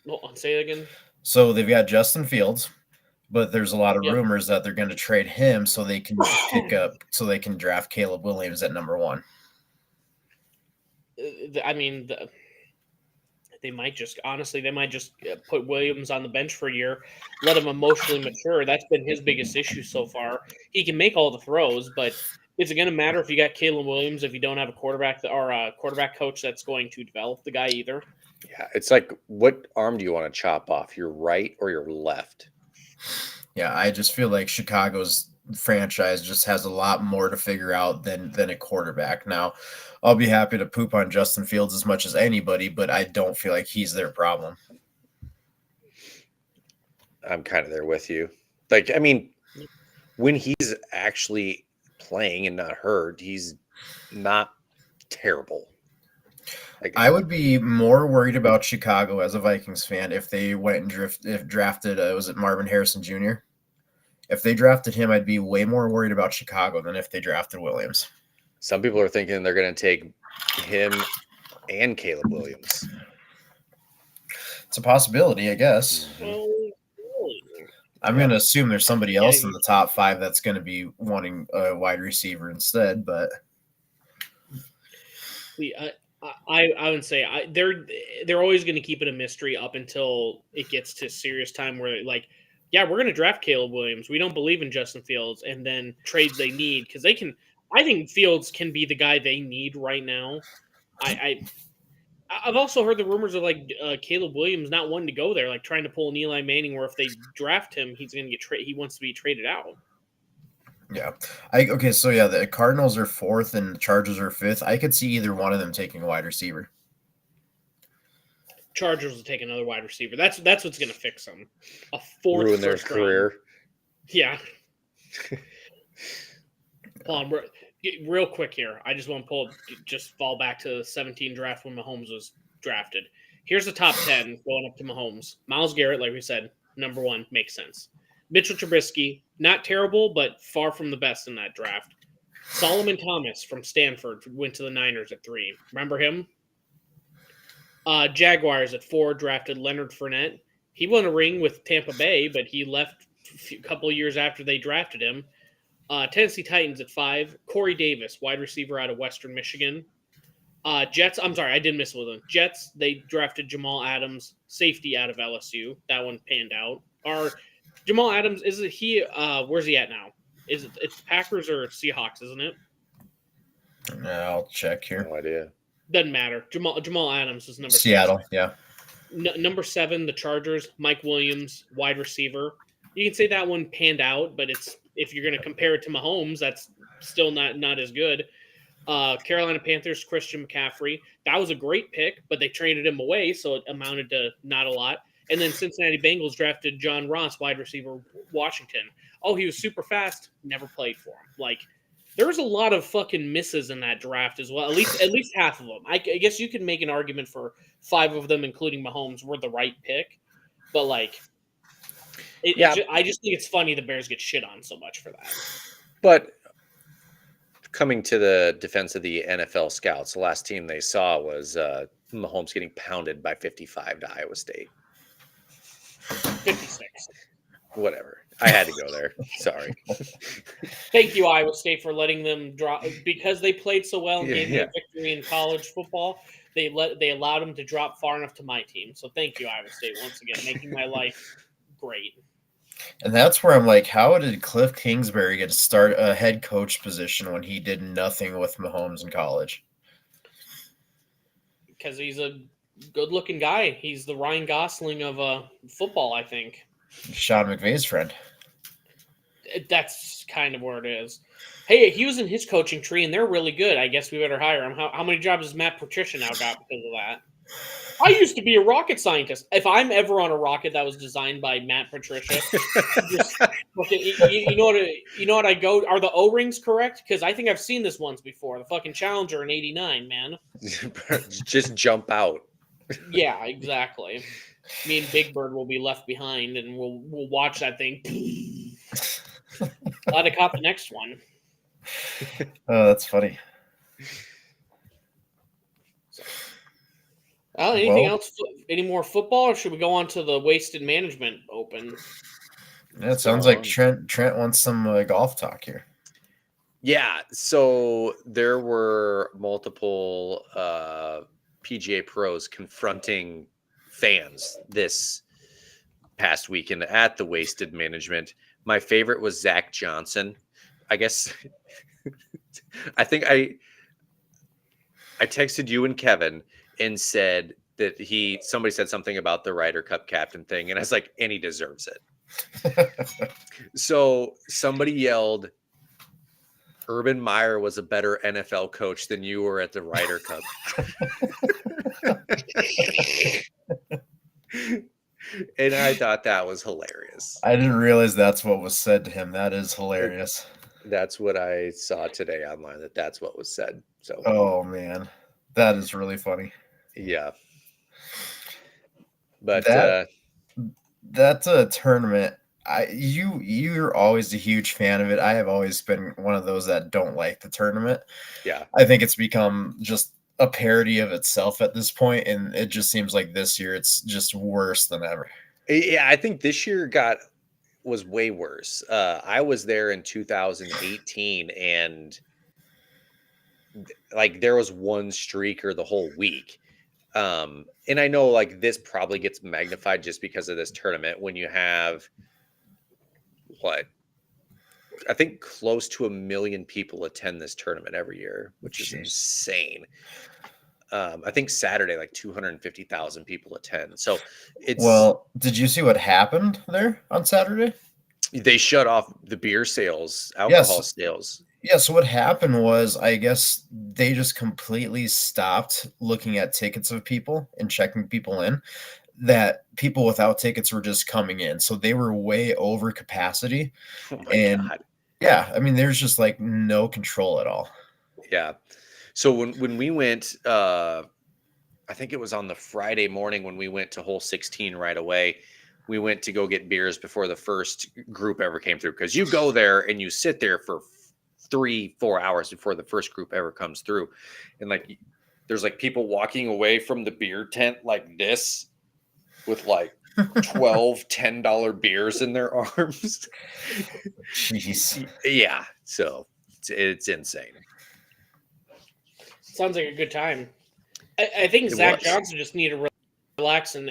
Well, say it again. So they've got Justin Fields, but there's a lot of rumors that they're going to trade him so they can draft Caleb Williams at number 1. I mean, they might just put Williams on the bench for a year, let him emotionally mature. That's been his biggest issue so far. He can make all the throws, but is it going to matter if you got Caleb Williams if you don't have a quarterback or a quarterback coach that's going to develop the guy either? Yeah, it's like, what arm do you want to chop off, your right or your left? Yeah, I just feel like Chicago's franchise just has a lot more to figure out than a quarterback. Now, I'll be happy to poop on Justin Fields as much as anybody, but I don't feel like he's their problem. I'm kind of there with you. Like, I mean, when he's actually playing and not hurt, he's not terrible. Like, I would be more worried about Chicago as a Vikings fan if they went and drafted, was it Marvin Harrison Jr.? if they drafted him, I'd be way more worried about Chicago than if they drafted Williams. Some people are thinking they're going to take him and Caleb Williams. It's a possibility, I guess. Well, I'm going to assume there's somebody else in the top 5 that's going to be wanting a wide receiver instead, but I would say they're always going to keep it a mystery up until it gets to serious time where like, yeah, we're going to draft Caleb Williams. We don't believe in Justin Fields, and then trades they need because they can. I think Fields can be the guy they need right now. I've also heard the rumors of like Caleb Williams not wanting to go there, like trying to pull an Eli Manning, where if they draft him, he's going to get he wants to be traded out. Yeah. The Cardinals are 4th and the Chargers are 5th. I could see either one of them taking a wide receiver. Chargers will take another wide receiver. That's what's going to fix them. A 4th ruin their career. Yeah. Hold on, real quick here. I just want to just fall back to the 17 draft when Mahomes was drafted. Here's the top 10 going up to Mahomes. Myles Garrett, like we said, number 1, makes sense. Mitchell Trubisky, not terrible, but far from the best in that draft. Solomon Thomas from Stanford went to the Niners at 3. Remember him? Jaguars at 4 drafted Leonard Fournette. He won a ring with Tampa Bay, but he left a couple of years after they drafted him. Tennessee Titans at 5. Corey Davis, wide receiver out of Western Michigan. Jets, I'm sorry, I did miss one. Jets, they drafted Jamal Adams, safety out of LSU. That one panned out. Jamal Adams, where's he at now? It's Packers or Seahawks, isn't it? I'll check here. No idea. Doesn't matter. Jamal Adams is number Seattle, 6. yeah. Number 7, the Chargers, Mike Williams, wide receiver. You can say that one panned out, but if you're going to compare it to Mahomes, that's still not as good. Carolina Panthers, Christian McCaffrey. That was a great pick, but they traded him away, so it amounted to not a lot. And then Cincinnati Bengals drafted John Ross, wide receiver, Washington. Oh, he was super fast. Never played for him. Like, there was a lot of fucking misses in that draft as well. At least half of them. I guess you could make an argument for 5 of them, including Mahomes, were the right pick. But like, I just think it's funny the Bears get shit on so much for that. But coming to the defense of the NFL scouts, the last team they saw was Mahomes getting pounded by 55 to Iowa State. 56. Whatever. I had to go there. Sorry. Thank you, Iowa State, for letting them drop because they played so well and gave me a victory in college football. They allowed them to drop far enough to my team. So thank you, Iowa State, once again, making my life great. And that's where I'm like, how did Cliff Kingsbury get to start a head coach position when he did nothing with Mahomes in college? Because he's a good-looking guy. He's the Ryan Gosling of football, I think. Sean McVay's friend. That's kind of where it is. Hey, he was in his coaching tree, and they're really good. I guess we better hire him. How many jobs has Matt Patricia now got because of that? I used to be a rocket scientist. If I'm ever on a rocket that was designed by Matt Patricia, you know what I go? Are the O-rings correct? Because I think I've seen this once before. The fucking Challenger in '89, man. Just jump out. Yeah, exactly. Me and Big Bird will be left behind, and we'll watch that thing. Glad I caught the next one. Oh, that's funny. Anything else? Any more football, or should we go on to the Wasted Management Open? Yeah, it sounds like Trent wants some golf talk here. Yeah, so there were multiple PGA pros confronting fans this past weekend at the Wasted Management. My favorite was Zach Johnson. I guess I think I texted you and Kevin and said that somebody said something about the Ryder Cup captain thing, and I was like, and he deserves it. So somebody yelled, Urban Meyer was a better NFL coach than you were at the Ryder Cup. And I thought that was hilarious. I didn't realize that's what was said to him. That is hilarious. That's what I saw today online, that's what was said. So, oh man, that is really funny. Yeah. But that tournament, You're always a huge fan of it. I have always been one of those that don't like the tournament. Yeah. I think it's become just a parody of itself at this point, and it just seems like this year it's just worse than ever. Yeah, I think this year was way worse. I was there in 2018, and like there was one streaker the whole week. And I know like this probably gets magnified just because of this tournament when you have what I think close to 1 million people attend this tournament every year, which is Jeez. insane. I think Saturday like 250,000 people attend. So it's Well, did you see what happened there on Saturday? they shut off the beer sales, Yes. alcohol sales. Yeah, so what happened was, I guess they just completely stopped looking at tickets of people and checking people in. That people without tickets were just coming in, so they were way over capacity. Oh my And god. yeah, I mean, there's just like no control at all. Yeah. So when we went, I think it was on the Friday morning when we went to hole 16 right away. We went to go get beers before the first group ever came through because you go there and you sit there for 3-4 hours before the first group ever comes through, and like there's like people walking away from the beer tent like this with like 12 $10 beers in their arms. Jeez. Yeah, so it's insane. Sounds like a good time. I think It Zach was. Johnson just need to relax and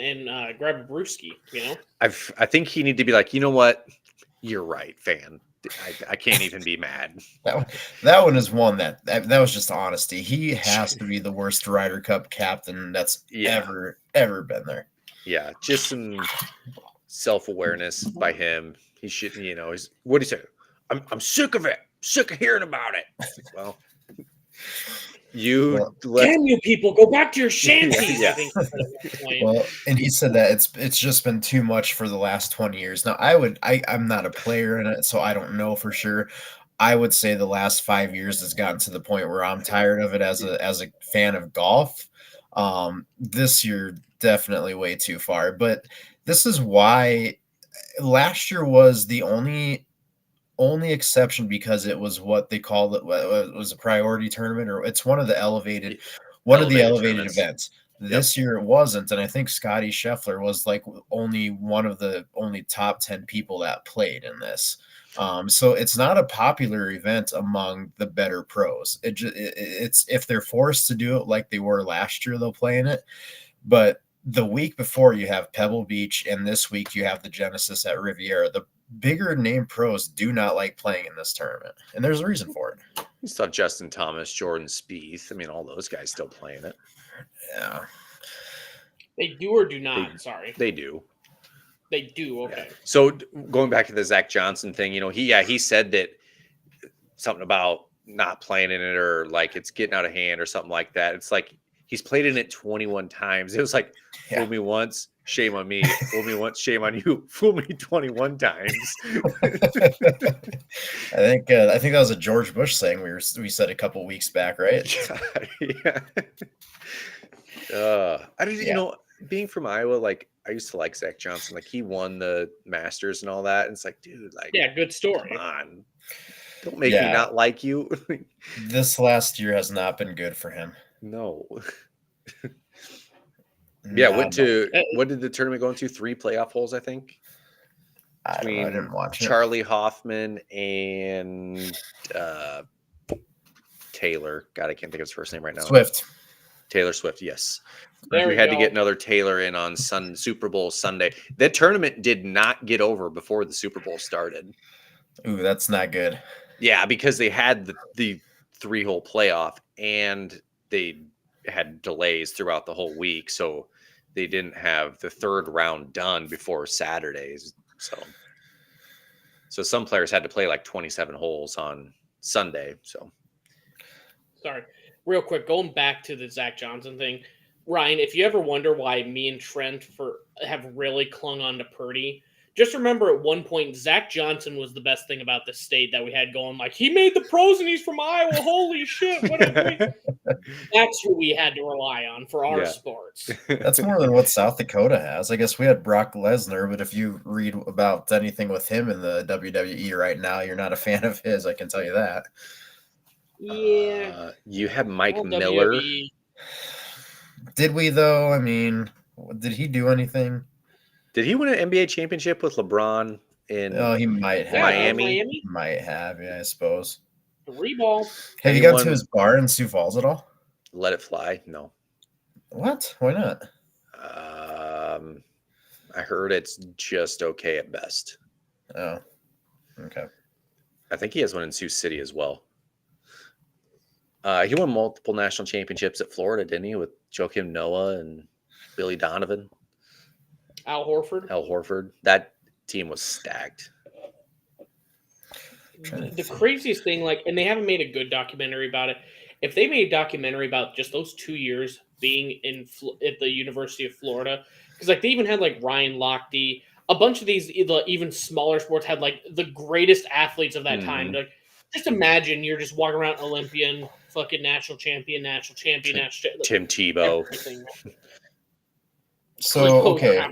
grab a brewski, you know? I think he need to be like, you know what? You're right, fan. I can't even be mad. That one is one that was just honesty. He has to be the worst Ryder Cup captain that's ever been there. Yeah, just some self-awareness by him. He should, he's what do you say? I'm sick of it. Sick of hearing about it. Well, can you people go back to your shanties? Yeah. I think at that point. Well, and he said that it's just been too much for the last 20 years. Now, I'm not a player in it, so I don't know for sure. I would say the last 5 years has gotten to the point where I'm tired of it as a fan of golf. This year definitely way too far, but this is why last year was the only exception, because it was what they called it was a priority tournament, or it's one of the elevated tournaments. events. This year it wasn't, and I think Scotty Scheffler was like only one of the only top 10 people that played in this. So it's not a popular event among the better pros. It's if they're forced to do it like they were last year, they'll play in it. But the week before you have Pebble Beach, and this week you have the Genesis at Riviera. The bigger name pros do not like playing in this tournament, and there's a reason for it. You saw Justin Thomas, Jordan Spieth. I mean, all those guys still playing it. Yeah, They do or do not. Sorry, they do. They do. Okay. Yeah. So going back to the Zach Johnson thing, he said that something about not playing in it or like it's getting out of hand or something like that. It's like he's played in it 21 times. It was like, fool me once, shame on me. Fool me once, shame on you. Fool me 21 times. I think that was a George Bush saying we said a couple weeks back, right? Yeah. I don't, being from Iowa, like I used to like Zach Johnson. Like he won the Masters and all that. And it's like, dude, like, yeah, good story. Come on. Don't make me not like you. This last year has not been good for him. No. Yeah, what did the tournament go into? 3 playoff holes, I think. I didn't watch Charlie Hoffman and Taylor. God, I can't think of his first name right now. Taylor Swift, yes. We had to get another Taylor in on Super Bowl Sunday. That tournament did not get over before the Super Bowl started. Ooh, that's not good. Yeah, because they had the 3-hole playoff and they had delays throughout the whole week, so they didn't have the 3rd round done before Saturdays. So some players had to play like 27 holes on Sunday. So sorry, real quick, going back to the Zach Johnson thing, Ryan, if you ever wonder why me and Trent have really clung on to Purdy, Just remember at one point, Zach Johnson was the best thing about this state that we had going. Like, he made the pros and he's from Iowa. Holy shit. What a great. That's who we had to rely on for our sports. That's more than what South Dakota has. I guess we had Brock Lesnar, but if you read about anything with him in the WWE right now, you're not a fan of his. I can tell you that. Yeah. You have Mike Miller. WWE. Did we, though? I mean, did he do anything? Did he win an NBA championship with LeBron in he might have. Miami? Might have, yeah, I suppose. 3-ball. Have you got to his bar in Sioux Falls at all? Let It Fly? No. What? Why not? I heard it's just okay at best. Oh, okay. I think he has one in Sioux City as well. He won multiple national championships at Florida, didn't he? With Joakim Noah and Billy Donovan. Al Horford. That team was stacked. The craziest thing, like, and they haven't made a good documentary about it. If they made a documentary about just those 2 years being at the University of Florida, because like they even had like Ryan Lochte, a bunch of these even smaller sports had like the greatest athletes of that time. Like, just imagine you're just walking around Olympian, fucking national champion. Tim Tebow. Everything. So, okay.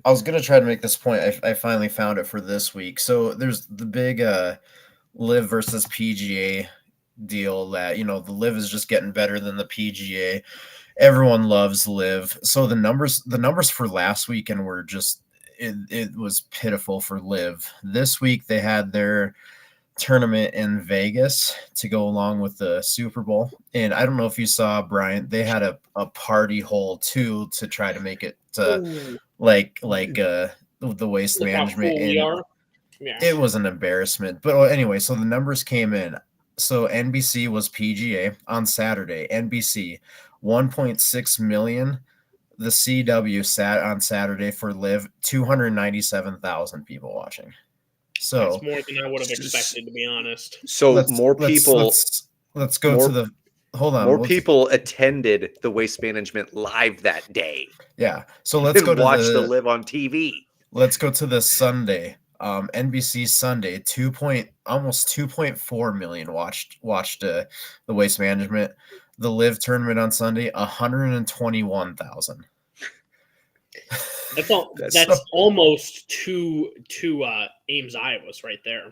I was going to try to make this point. I finally found it for this week. So there's the big Live versus PGA deal that, the Live is just getting better than the PGA. Everyone loves Live. So the numbers for last weekend were just, it was pitiful for Live. This week they had their tournament in Vegas to go along with the Super Bowl. And I don't know if you saw, Brian, they had a party hole too to try to make it like the waste management. And it was an embarrassment. But anyway, so the numbers came in. So NBC was PGA on Saturday. NBC 1.6 million. The CW sat on Saturday for Live 297,000 people watching. So that's more than I would have expected, to be honest. So let's go to the hold on. More people attended the Waste Management Live that day. Yeah. So let's go to watch the Live on TV. Let's go to the Sunday. NBC Sunday, almost 2.4 million watched the Waste Management. The Live tournament on Sunday, 121,000. That's almost two Ames Iowas right there.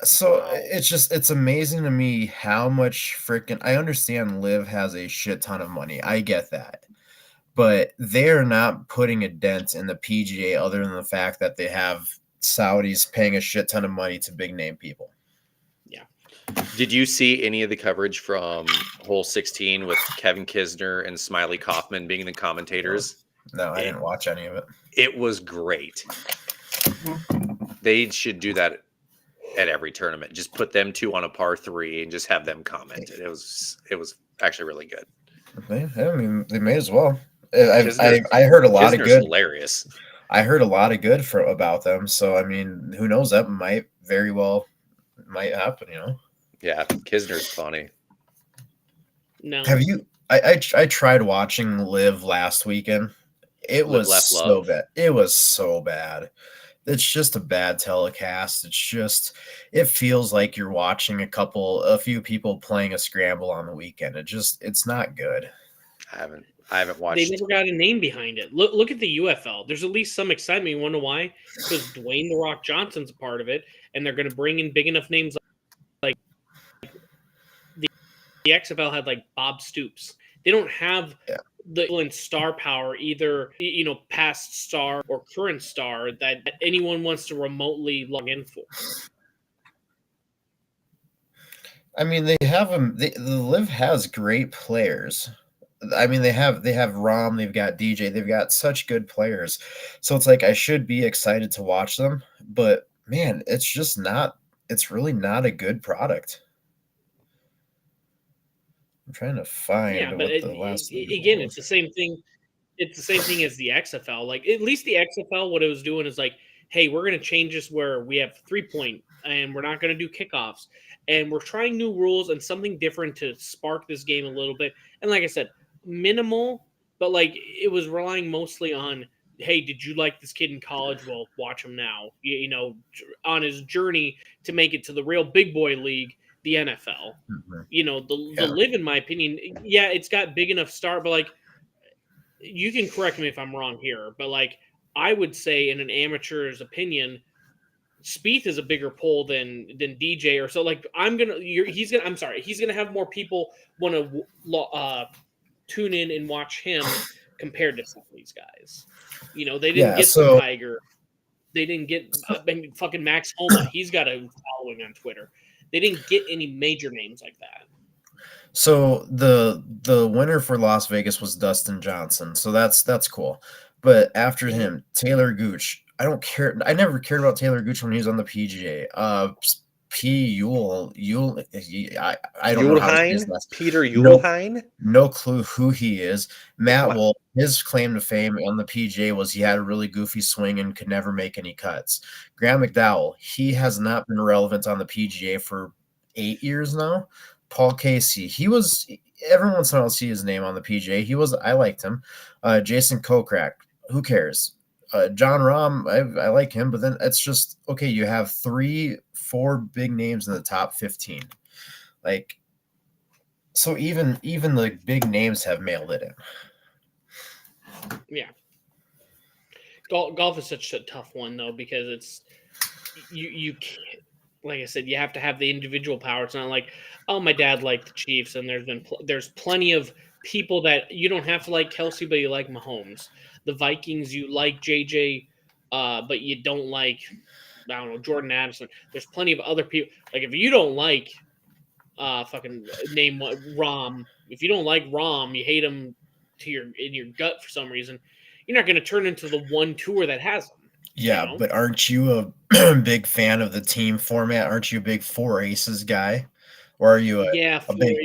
So it's amazing to me how much I understand Live has a shit ton of money. I get that. But they're not putting a dent in the PGA other than the fact that they have Saudis paying a shit ton of money to big name people. Yeah. Did you see any of the coverage from Hole 16 with Kevin Kisner and Smiley Kaufman being the commentators? No, I didn't watch any of it. It was great. They should do that at every tournament. Just put them two on a par 3 and just have them comment. It was actually really good. I mean, they may as well. I heard a lot of good. Hilarious. I heard a lot of good about them. So I mean, who knows? That might happen. Yeah, Kisner's funny. No. Have you? I tried watching Live last weekend. It was so bad. It was so bad. It's just a bad telecast. It feels like you're watching a few people playing a scramble on the weekend. It's not good. I haven't watched. They never got a name behind it. Look at the UFL. There's at least some excitement. You wonder why? Because Dwayne "The Rock" Johnson's a part of it, and they're going to bring in big enough names like the XFL had like Bob Stoops. They don't have the star power, either past star or current star, that anyone wants to remotely log in for. I mean, they have them. The Live has great players. I mean, they have Rom, they've got DJ, they've got such good players. So it's like I should be excited to watch them, but man, it's really not a good product. I'm trying to find the last again, it's the same thing. It's the same thing as the XFL. Like, at least the XFL, what it was doing is like, hey, we're going to change this where we have 3-point and we're not going to do kickoffs. And we're trying new rules and something different to spark this game a little bit. And like I said, minimal, but like it was relying mostly on hey, did you like this kid in college? Well, watch him now. You know, on his journey to make it to the real big boy league, the NFL. Mhm. You know, the Yeah. live, in my opinion, yeah, it's got big enough start, but like, you can correct me if I'm wrong here, but like, I would say in an amateur's opinion, Spieth is a bigger pull than DJ or so. Like, I'm sorry, he's gonna have more people want to tune in and watch him compared to some of these guys. You know, they didn't Yeah. get the So Tiger. They didn't get fucking Max Homa. He's got a following on Twitter. They didn't get any major names like that. So the winner for Las Vegas was Dustin Johnson. So that's cool. But after Mhm. him, Taylor Gooch. I don't care. I never cared about Taylor Gooch when he was on the PGA. P. Yule. I don't know how to say his Yulhein? last. Peter No, Yulhein? no clue who he is. Matt Wow. Wolff. His claim to fame on the PGA was he had a really goofy swing and could never make any cuts. Graham McDowell. He has not been relevant on the PGA for 8 years now. Paul Casey, he was every once in a while I'll see his name on the PGA. I liked him. Jason Kokrak, who cares? John Rahm, I like him, but then it's just okay. You have 4 big names in the top 15, like so. Even the big names have mailed it in. Yeah. Golf is such a tough one though, because it's you can't, like I said, you have to have the individual power. It's not like, oh, my dad liked the Chiefs, and there's plenty of people that you don't have to like Kelsey, but you like Mahomes. The Vikings, you like JJ, but you don't like, I don't know, Jordan Addison. There's plenty of other people. Like, if you don't like fucking name Rom, if you don't like Rom, you hate him in your gut for some reason. You're not going to turn into the one tour that has them. Yeah, You know? but aren't you a big fan of the team format? Aren't you a big 4 aces guy? Or are you Yeah, a four big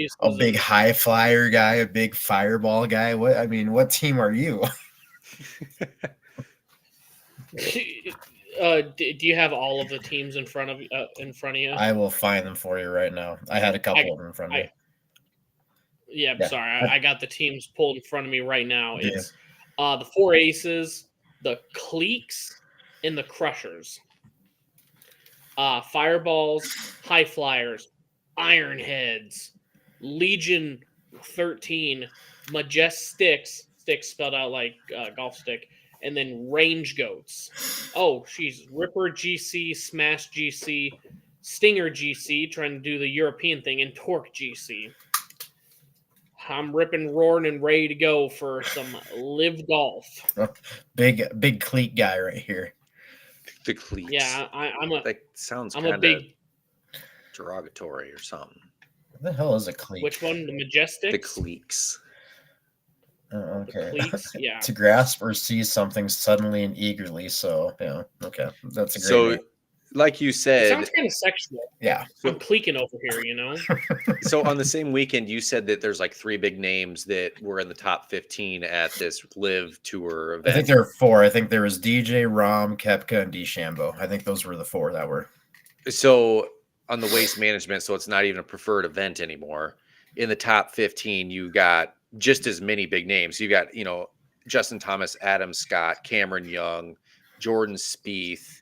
aces. high flyer guy, a big fireball guy? What team are you? Do you have all of the teams in front of you? I will find them for you right now. I had a couple I, of them in front of I me. yeah, Yeah, sorry, I got the teams pulled in front of me right now. yeah. It's the four aces, the cliques, and the crushers. Fireballs, high flyers, iron heads, Legion 13, Majestics, sticks spelled out like golf stick, and then range goats. Oh, she's Ripper GC, Smash GC, Stinger GC, trying to do the European thing, and Torque GC. I'm ripping, roaring, and ready to go for some live golf. Big cleat guy right here. The cleats. Yeah, That sounds I'm kind a of big. derogatory or something. What the hell is a cleat? Which one? The Majestics? The cleeks. Oh, The okay. cleats? Yeah. To grasp or seize something suddenly and eagerly. So yeah, okay, that's a great So, name. like you It said, sounds kind of sexual. Yeah. I'm cliquing over here, you know? so on the same weekend, you said that there's like 3 big names that were in the top 15 at this live tour event. I think there were 4. I think there was DJ, Rom, Kepka, and DeChambeau. I think those were the 4 that were. So on the waste management, so it's not even a preferred event anymore. In the top 15, you got just as many big names. You got, Justin Thomas, Adam Scott, Cameron Young, Jordan Spieth,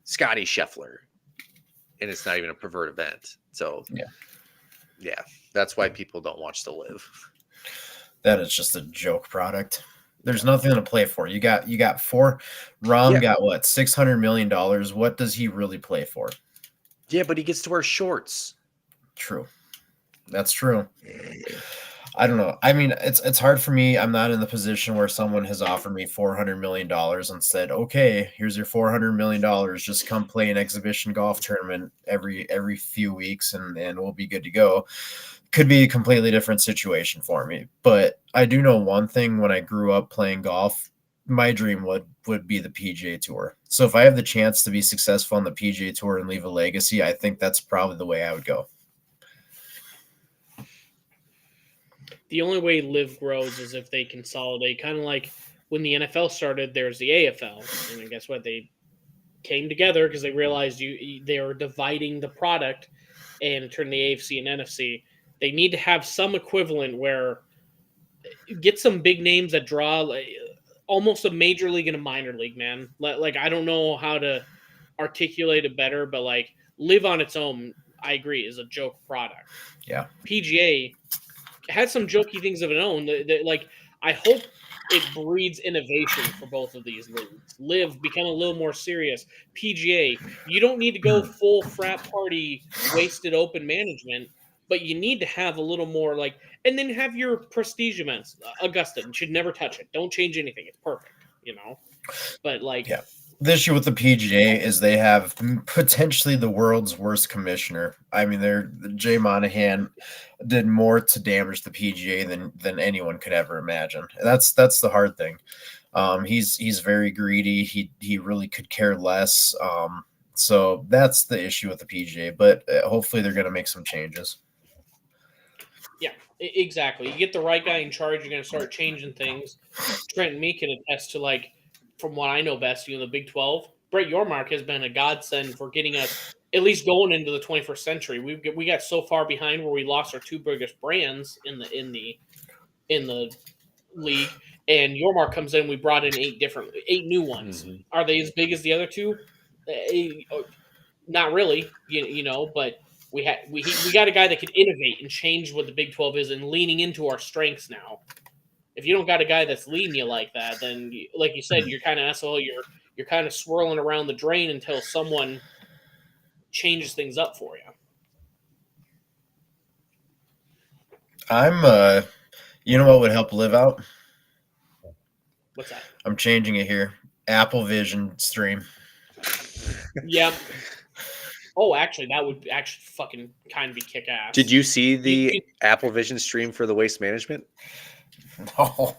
Scotty Scheffler. And it's not even a preferred event. So yeah, that's why people don't watch the live. That is just a joke product. There's nothing to play for. You got 4. Rom got what? $600 million. What does he really play for? Yeah, but he gets to wear shorts. True. That's true. I don't know. I mean, it's hard for me. I'm not in the position where someone has offered me $400 million and said, okay, here's your $400 million. Just come play an exhibition golf tournament every few weeks and we'll be good to go. Could be a completely different situation for me. But I do know one thing: when I grew up playing golf, my dream would be the PGA Tour. So if I have the chance to be successful on the PGA Tour and leave a legacy, I think that's probably the way I would go. The only way live grows is if they consolidate. Kind of like when the NFL started, there's the AFL. And then guess what? They came together because they realized they were dividing the product and turned the AFC and NFC. They need to have some equivalent where get some big names that draw. almost a major league and a minor league, man. Like I don't know how to articulate it better, but like Live on its own, I agree, is a joke product. Yeah. PGA has some jokey things of its own. Like I hope it breeds innovation for both of these leagues. Live become a little more serious. PGA, you don't need to go full frat party wasted open management, but you need to have a little more like, and then have your prestige events. Augusta should never touch it. Don't change anything. It's perfect, you know. But like, yeah. The issue with the PGA is they have potentially the world's worst commissioner. I mean, Jay Monahan did more to damage the PGA than anyone could ever imagine. And that's the hard thing. He's very greedy. He really could care less. So that's the issue with the PGA. But hopefully they're going to make some changes. Yeah, exactly. You get the right guy in charge, you're going to start changing things. Trent and me can attest to, like, from what I know best, the Big 12, Brett Yormark has been a godsend for getting us at least going into the 21st century. We got so far behind where we lost our two biggest brands in the league, and Yormark comes in. We brought in 8 new ones. Mm-hmm. Are they as big as the other two? Not really, you know, but we got a guy that can innovate and change what the Big 12 is and leaning into our strengths now. If you don't got a guy that's leading you like that, then, like you said, you're kind of asshole. You're kind of swirling around the drain until someone changes things up for you. You know what would help Live out? What's that? I'm changing it here. Apple Vision stream. Yep. Oh, actually, that would actually fucking kind of be kick ass. Did you see the Apple Vision stream for the waste management? No,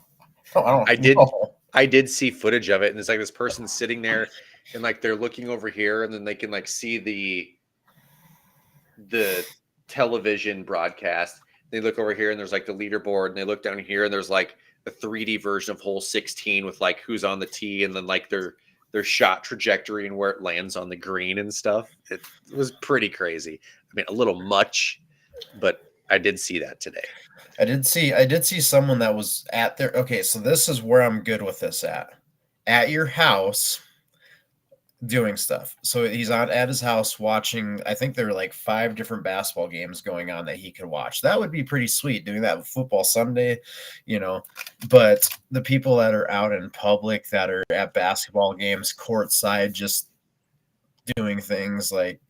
I did see footage of it, and it's like this person sitting there, and like they're looking over here, and then they can like see the television broadcast. They look over here, and there's like the leaderboard, and they look down here, and there's like a 3D version of hole 16 with like who's on the tee, and then like their shot trajectory and where it lands on the green and stuff. It was pretty crazy. I mean, a little much, but I did see that today. I did see someone that was at their, okay, so this is where I'm good with this at your house doing stuff. So he's at his house watching, I think there were like 5 different basketball games going on that he could watch. That would be pretty sweet doing that with Football Sunday, you know, but the people that are out in public that are at basketball games courtside, just doing things like,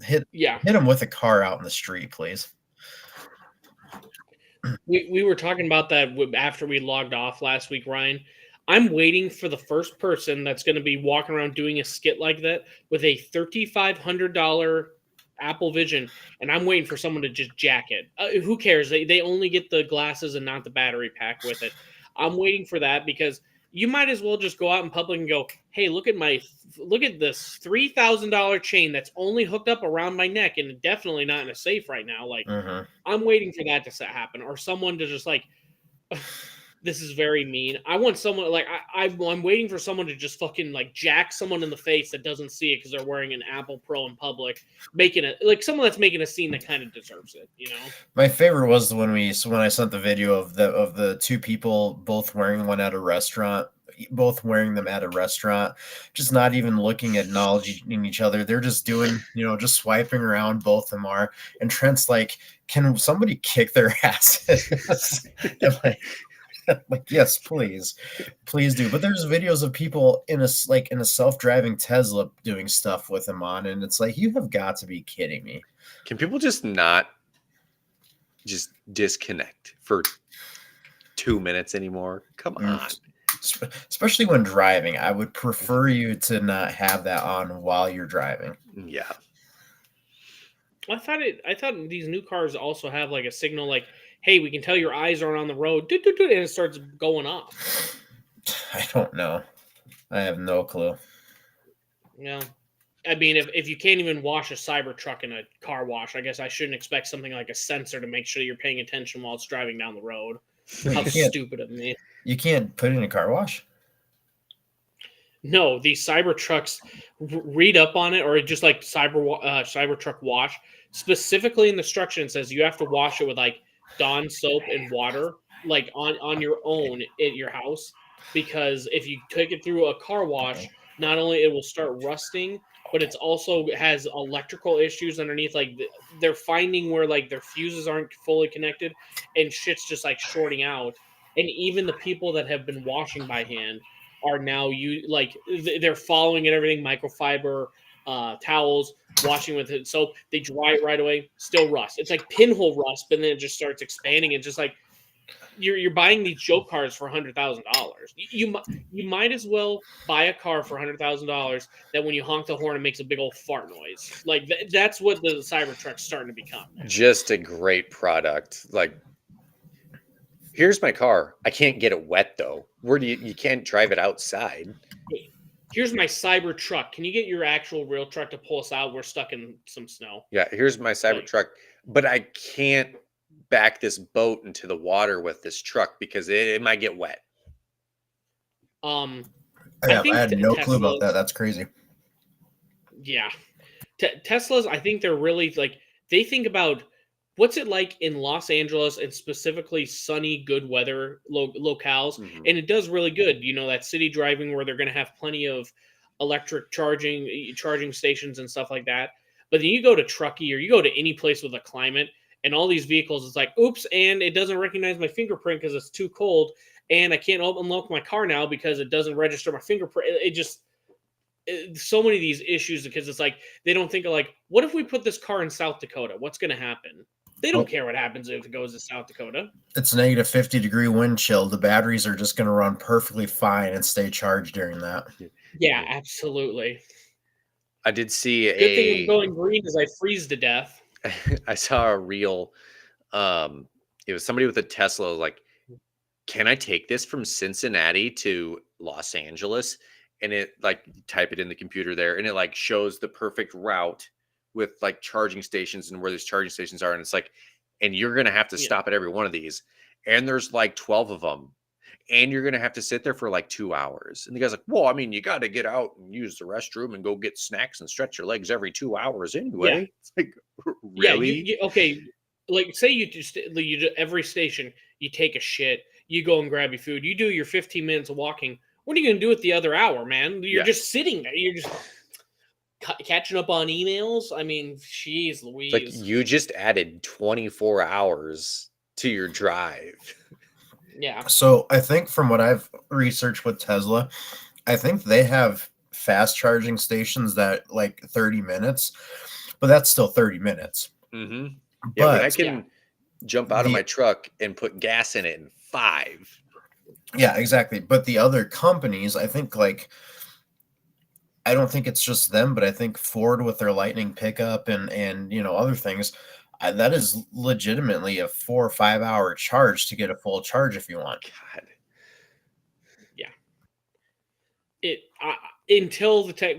hit them with a car out in the street, please. We were talking about that after we logged off last week, Ryan. I'm waiting for the first person that's going to be walking around doing a skit like that with a $3,500 Apple Vision, and I'm waiting for someone to just jack it. Who cares? They only get the glasses and not the battery pack with it. I'm waiting for that because you might as well just go out in public and go, hey, look at this $3,000 chain that's only hooked up around my neck and definitely not in a safe right now. Like, I'm waiting for that to happen, or someone to just like, this is very mean. I want someone like I'm waiting for someone to just fucking like jack someone in the face that doesn't see it because they're wearing an Apple Pro in public, making it like someone that's making a scene that kind of deserves it. You know. My favorite was when I sent the video of the 2 people both wearing them at a restaurant, just not even looking, acknowledging each other. They're just doing, just swiping around. Both of them are, and Trent's like, "Can somebody kick their asses?" Like, yes, please do. But there's videos of people in a self-driving Tesla doing stuff with him on, and it's like, you have got to be kidding me. Can people just not just disconnect for 2 minutes anymore? Come on. Especially when driving. I would prefer you to not have that on while you're driving. Yeah. I thought these new cars also have like a signal like, hey, we can tell your eyes are on the road, and it starts going off. I don't know. I have no clue. Yeah. I mean, if you can't even wash a Cybertruck in a car wash, I guess I shouldn't expect something like a sensor to make sure you're paying attention while it's driving down the road. How stupid of me. You can't put it in a car wash? No, these Cybertrucks read up on it, or just like Cybertruck wash. Specifically in the instruction, it says you have to wash it with like Dawn soap and water, like on your own at your house. because if you take it through a car wash, not only it will start rusting, but it's also has electrical issues underneath. Like they're finding where like their fuses aren't fully connected, and shit's just like shorting out. And even the people that have been washing by hand are now they're following it, everything microfiber towels, washing with it soap. They dry it right away, still rust. It's like pinhole rust, but then it just starts expanding. And just like you're buying these joke cars for $100,000. You might as well buy a car for $100,000 that when you honk the horn, it makes a big old fart noise. Like that's what the Cybertruck's starting to become. Just a great product. Like, here's my car. I can't get it wet though. Where do you can't drive it outside? Here's my Cybertruck. Can you get your actual real truck to pull us out? We're stuck in some snow. Yeah, here's my Cybertruck, but I can't back this boat into the water with this truck because it might get wet. I had no clue about that. That's crazy. Yeah. Teslas, I think they're really like, they think about what's it like in Los Angeles and specifically sunny, good weather locales. Mm-hmm. And it does really good. You know, that city driving where they're going to have plenty of electric charging stations and stuff like that. But then you go to Truckee or you go to any place with a climate and all these vehicles, it's like, oops, and it doesn't recognize my fingerprint because it's too cold. And I can't unlock my car now because it doesn't register my fingerprint. So many of these issues because it's like, they don't think of like, what if we put this car in South Dakota? What's going to happen? They don't care what happens if it goes to South Dakota. It's negative 50-degree wind chill. The batteries are just going to run perfectly fine and stay charged during that. Yeah, absolutely. I did see Good thing with going green is I freeze to death. I saw a reel. It was somebody with a Tesla like, can I take this from Cincinnati to Los Angeles? And it like type it in the computer there and it like shows the perfect route with like charging stations and where these charging stations are. And it's like, and you're going to have to stop at every one of these. And there's like 12 of them. And you're going to have to sit there for like 2 hours. And the guy's like, well, I mean, you got to get out and use the restroom and go get snacks and stretch your legs every 2 hours anyway. Yeah. It's like, really? Yeah, okay. Like say you every station, you take a shit, you go and grab your food, you do your 15 minutes of walking. What are you going to do with the other hour, man? You're just sitting there. You're just catching up on emails. I mean, jeez Louise. It's like you just added 24 hours to your drive. Yeah. So I think from what I've researched with Tesla, I think they have fast charging stations that like 30 minutes, but that's still 30 minutes. Mm-hmm. Yeah, but I can jump out of my truck and put gas in it in 5. Yeah, exactly. But the other companies, I think like, I don't think it's just them, but I think Ford with their Lightning pickup and you know, other things, that is legitimately a 4 or 5 hour charge to get a full charge if you want. God. Yeah. Until the tech,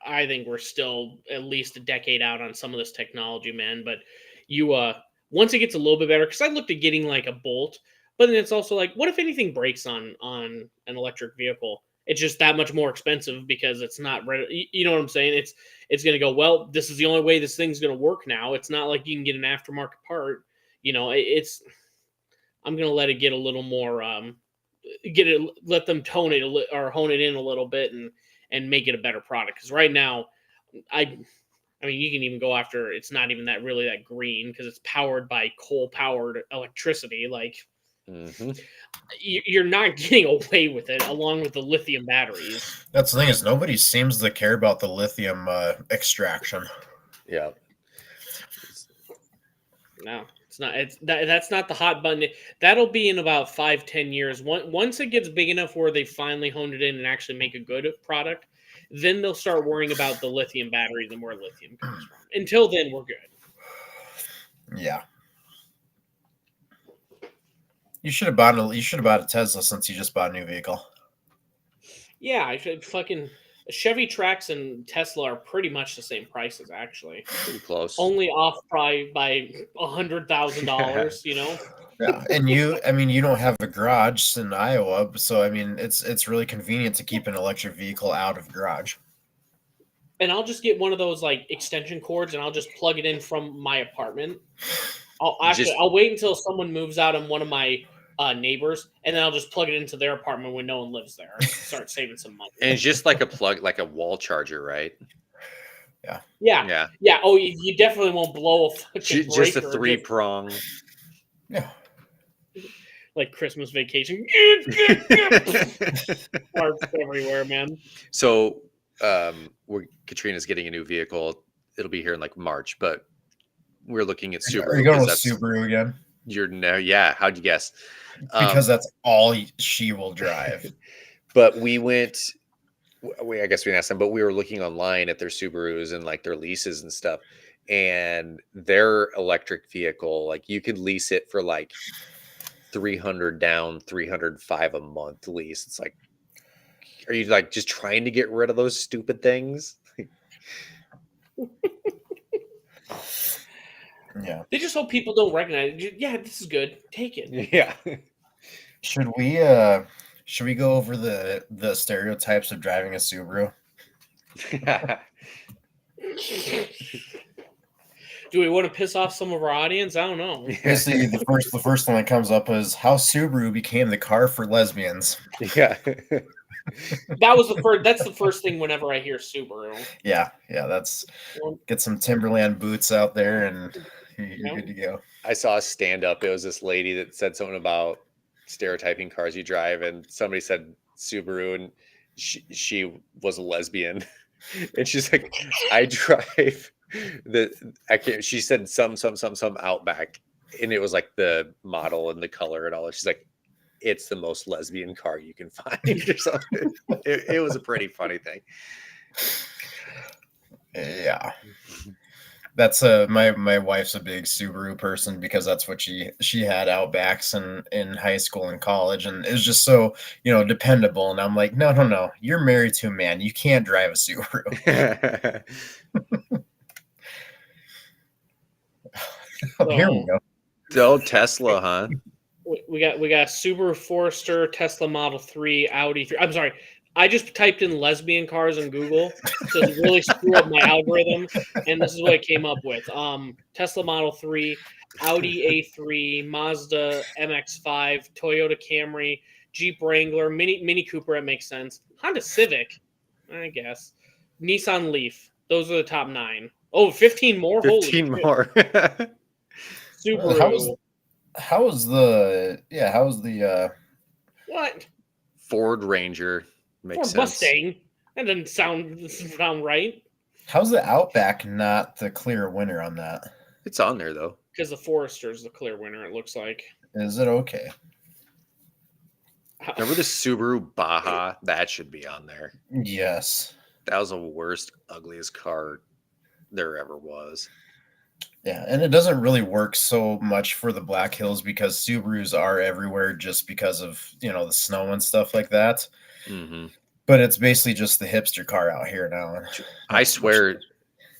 I think we're still at least a decade out on some of this technology, man. But once it gets a little bit better, because I looked at getting like a Bolt, but then it's also like, what if anything breaks on an electric vehicle? It's just that much more expensive because it's not ready. You know what I'm saying? It's going to go, well, this is the only way this thing's going to work now. It's not like you can get an aftermarket part. You know, I'm going to let it get a little more, let them tone it or hone it in a little bit and make it a better product. Because right now, I mean, you can even go after, it's not even that really that green because it's powered by coal-powered electricity. Like, you're not getting away with it along with the lithium batteries. That's the thing is nobody seems to care about the lithium extraction. Yeah. No, it's not. That's not the hot button. That'll be in about 5-10 years. Once it gets big enough where they finally honed it in and actually make a good product, then they'll start worrying about the lithium batteries and where lithium comes from. Until then, we're good. Yeah. You should have bought a Tesla since you just bought a new vehicle. Yeah, I should fucking Chevy Trax and Tesla are pretty much the same prices, actually. Pretty close. Only off probably by $100,000, you know? Yeah, and you don't have a garage in Iowa, so I mean, it's really convenient to keep an electric vehicle out of garage. And I'll just get one of those like extension cords, and I'll just plug it in from my apartment. I'll wait until someone moves out on one of my neighbors, and then I'll just plug it into their apartment when no one lives there. Start saving some money. And it's just like a plug, like a wall charger, right? Yeah. Oh, you definitely won't blow a fucking Just a breaker, 3-prong. Yeah. like Christmas Vacation. Parts everywhere, man. So, Katrina's getting a new vehicle. It'll be here in like March, but we're looking at Subaru. Are you going with that's Subaru again? How'd you guess? Because that's all she will drive. But we went. I guess we didn't ask them, but we were looking online at their Subarus and like their leases and stuff, and their electric vehicle, like you could lease it for like $300 down, $305 a month lease. It's like, are you like just trying to get rid of those stupid things? Yeah. They just hope people don't recognize it. Yeah, this is good. Take it. Yeah. Should we go over the stereotypes of driving a Subaru? Do we want to piss off some of our audience? I don't know. Basically, the first thing that comes up is how Subaru became the car for lesbians. Yeah. That's the first thing whenever I hear Subaru. Yeah, that's get some Timberland boots out there and you're good to go. I saw a stand-up. It was this lady that said something about stereotyping cars you drive, and somebody said Subaru, and she was a lesbian, and she's like, I drive she said some Outback, and it was like the model and the color and all that. She's like, it's the most lesbian car you can find or something. It was a pretty funny thing. Yeah. That's my wife's a big Subaru person because that's what she had Outbacks in high school and college, and it was just so dependable. And I'm like, no, you're married to a man, you can't drive a Subaru. Here we go. Oh, Tesla, huh? We got Subaru Forester, Tesla Model 3, Audi 3. I'm sorry. I just typed in lesbian cars on Google to really screw up my algorithm, and this is what it came up with. Tesla Model 3, Audi A3, Mazda MX-5, Toyota Camry, Jeep Wrangler, Mini Cooper, it makes sense. Honda Civic, I guess. Nissan Leaf. Those are the top 9. Oh, 15 more? 15 Holy more. Subaru. How was the What? Ford Ranger. Makes sense. Mustang. That doesn't sound right. How's the Outback not the clear winner on that? It's on there though. Because the Forester's the clear winner, it looks like. Is it okay? Remember the Subaru Baja? That should be on there. Yes. That was the worst, ugliest car there ever was. Yeah, and it doesn't really work so much for the Black Hills because Subarus are everywhere just because of, the snow and stuff like that. Mm-hmm. But it's basically just the hipster car out here now. I swear,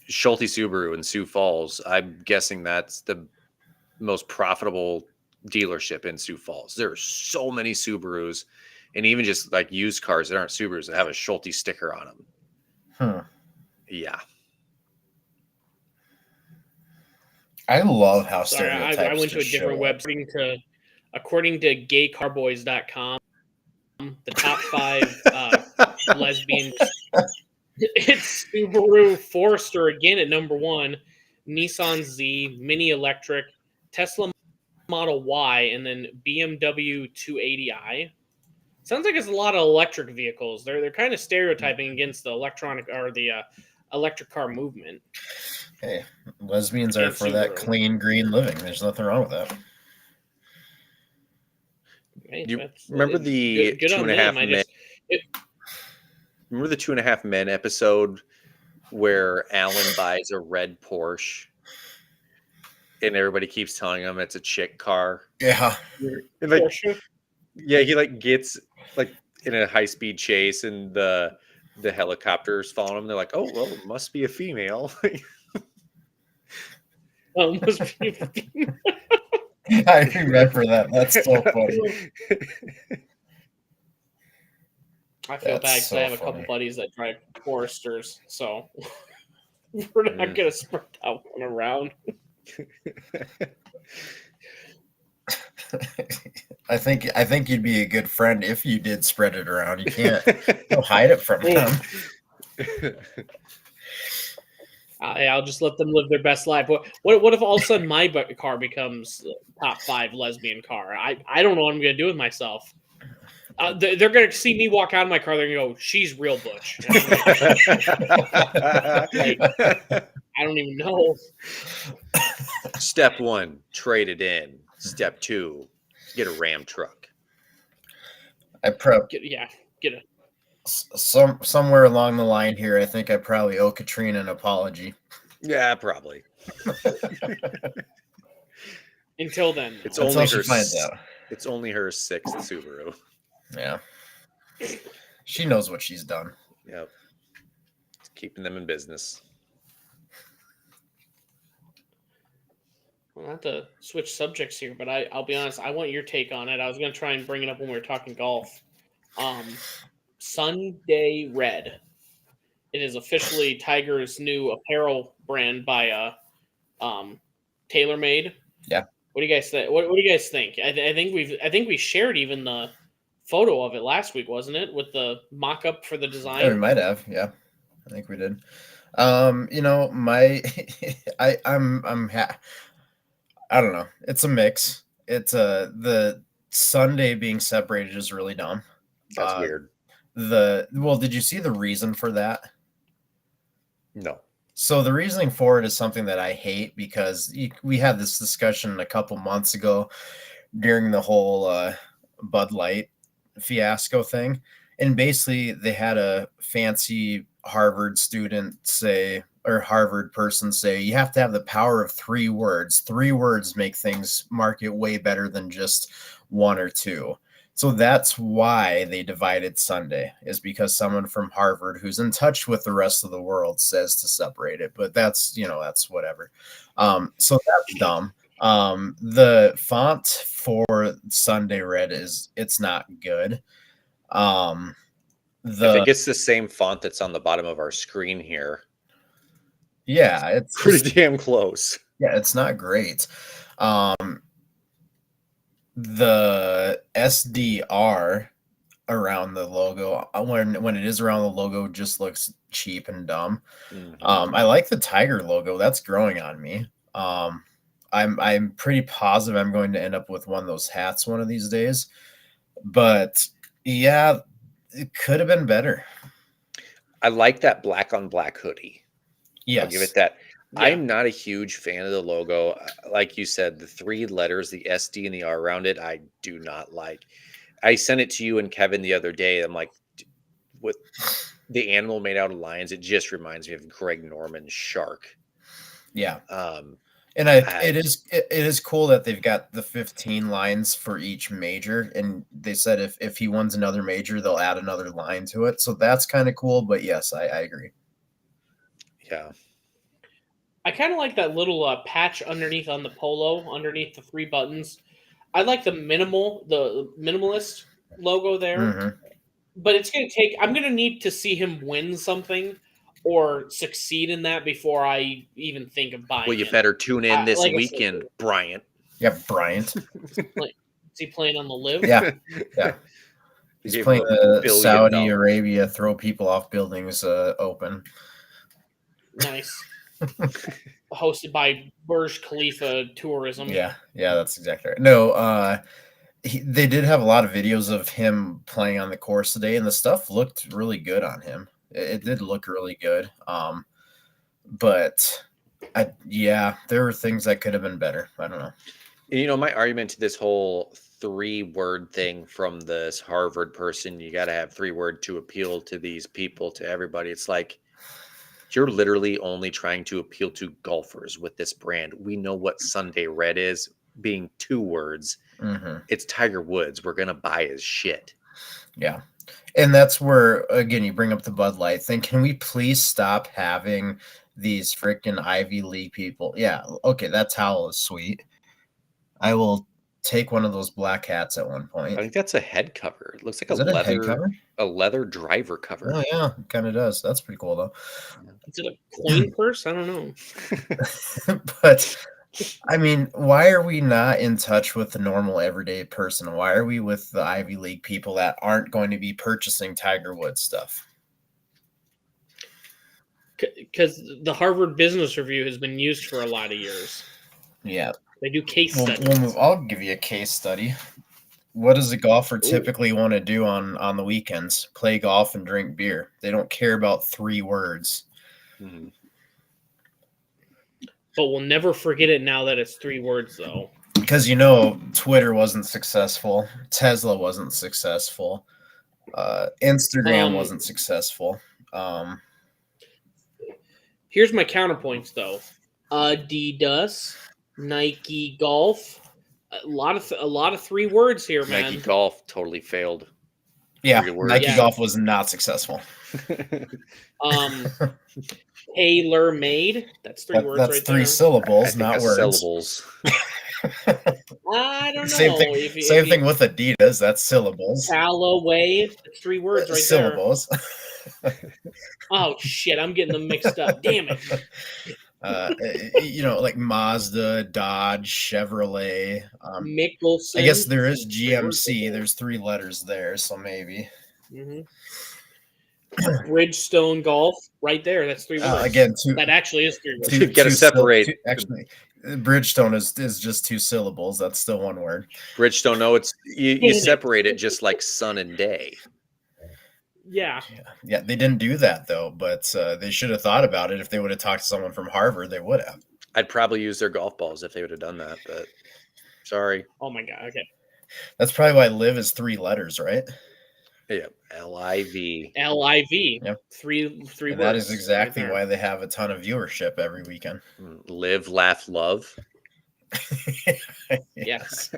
Schulte Subaru in Sioux Falls, I'm guessing that's the most profitable dealership in Sioux Falls. There are so many Subarus, and even just like used cars that aren't Subarus that have a Schulte sticker on them. Yeah. I love how stereotypes. I went to a different website. According to gaycarboys.com, the top 5 lesbian. It's Subaru Forester again at number 1, Nissan Z, Mini Electric, Tesla Model Y, and then BMW 280i. Sounds like it's a lot of electric vehicles. They're kind of stereotyping against the electronic or the electric car movement. Hey, lesbians are for that clean green living. There's nothing wrong with that. Hey, you remember the good 2.5 Men? Remember the 2.5 Men episode where Alan buys a red Porsche, and everybody keeps telling him it's a chick car. Yeah, and Porsche. Yeah, he gets in a high speed chase, and the helicopters follow him. They're like, "Oh well, it must be a female." Must be a female. I remember that. That's so funny. I feel bad because I have a couple buddies that drive Foresters, so we're not going to spread that one around. I think you'd be a good friend if you did spread it around. You can't hide it from them. I'll just let them live their best life. What if all of a sudden my car becomes top 5 lesbian car? I don't know what I'm gonna do with myself. They're gonna see me walk out of my car. They're gonna go, "She's real butch." Like, I don't even know. Step 1, trade it in. Step 2, get a Ram truck. Get it. Somewhere along the line here, I think I probably owe Katrina an apology. Yeah, probably. Until then, it's Until only she her. finds out. It's only her 6th Subaru. Yeah, she knows what she's done. Yep, it's keeping them in business. Well, not to switch subjects here, but I'll be honest. I want your take on it. I was going to try and bring it up when we were talking golf. Sunday Red. It is officially Tiger's new apparel brand by TaylorMade. Yeah. What do you guys think? What do you guys think? I think we shared even the photo of it last week, wasn't it? With the mock-up for the design. Yeah, we might have. Yeah, I think we did. My I don't know. It's a mix. It's the Sunday being separated is really dumb. That's weird. Did you see the reason for that? No. So the reasoning for it is something that I hate because we had this discussion a couple months ago during the whole Bud Light fiasco thing. And basically they had a fancy Harvard student say, or Harvard person say, you have to have the power of 3 words. 3 words make things market way better than just 1 or 2. So that's why they divided Sunday, is because someone from Harvard who's in touch with the rest of the world says to separate it. But that's whatever. So that's dumb. The font for Sunday Red it's not good. I think it's the same font that's on the bottom of our screen here. Yeah, it's pretty damn close. Yeah, it's not great. The SDR around the logo, when it is around the logo, just looks cheap and dumb. Mm-hmm. I like the Tiger logo. That's growing on me. I'm pretty positive I'm going to end up with one of those hats one of these days. But yeah, it could have been better. I like that black on black hoodie. Yes. I'll give it that. Yeah. I'm not a huge fan of the logo. Like you said, the 3 letters, the SD and the R around it, I do not like. I sent it to you and Kevin the other day. I'm like, with the animal made out of lions, it just reminds me of Greg Norman's shark. Yeah. And it is cool that they've got the 15 lines for each major. And they said if he wins another major, they'll add another line to it. So that's kind of cool. But yes, I agree. Yeah. I kind of like that little patch underneath on the polo, underneath the 3 buttons. I like the minimalist logo there. Mm-hmm. But it's going to take – I'm going to need to see him win something or succeed in that before I even think of buying it. Well, you better tune in this weekend, Bryant. Yeah, Bryant. Is he playing on the live? Yeah. He's playing the Saudi Arabia throw people off buildings open. Nice. Hosted by Burj Khalifa Tourism. Yeah, that's exactly right. No, they did have a lot of videos of him playing on the course today, and the stuff looked really good on him. It did look really good. But there were things that could have been better. I don't know. My argument to this whole 3-word thing from this Harvard person, you got to have 3-word to appeal to these people, to everybody. It's like, you're literally only trying to appeal to golfers with this brand. We know what Sunday Red is, being 2 words. Mm-hmm. It's Tiger Woods. We're going to buy his shit. Yeah. And that's where, again, you bring up the Bud Light thing. Can we please stop having these freaking Ivy League people? Yeah. Okay. That towel is sweet. I will take one of those black hats at one point. I think that's a head cover. It looks like a leather driver cover. Oh yeah, it kind of does. That's pretty cool though. Is it a coin purse? I don't know. But I mean, why are we not in touch with the normal everyday person? Why are we with the Ivy League people that aren't going to be purchasing Tiger Woods stuff? Because the Harvard Business Review has been used for a lot of years. Yeah. They do case studies. I'll give you a case study. What does a golfer typically want to do on the weekends? Play golf and drink beer. They don't care about 3 words. Mhm. But we'll never forget it now that it's 3 words, though. Because Twitter wasn't successful, Tesla wasn't successful, Instagram wasn't successful. Here's my counterpoints, though. Adidas, Nike Golf, a lot of 3 words here, man. Nike Golf totally failed. Yeah, Nike Golf was not successful. Tailor made. That's 3 words right there. That's 3 syllables, not words. Syllables. I don't know. Same thing with Adidas. That's syllables. Callaway. That's 3 words right syllables. there. Oh shit! I'm getting them mixed up. Damn it. Like Mazda, Dodge, Chevrolet. Mickelson. I guess there is GMC. There's 3 letters there, so maybe. Mm-hmm. Bridgestone Golf, right there. That's 3 words. Again, that actually is 3 words. You've got to separate. Actually, Bridgestone is just 2 syllables. That's still 1 word. Bridgestone, no, it's you separate it just like sun and day. Yeah. Yeah, they didn't do that though, but they should have thought about it. If they would have talked to someone from Harvard, they would have. I'd probably use their golf balls if they would have done that, but sorry. Oh my god. Okay. That's probably why live is 3 letters, right? Yeah, LIV. Yep. 3 words. That is exactly why they have a ton of viewership every weekend. Live, laugh, love. Yes.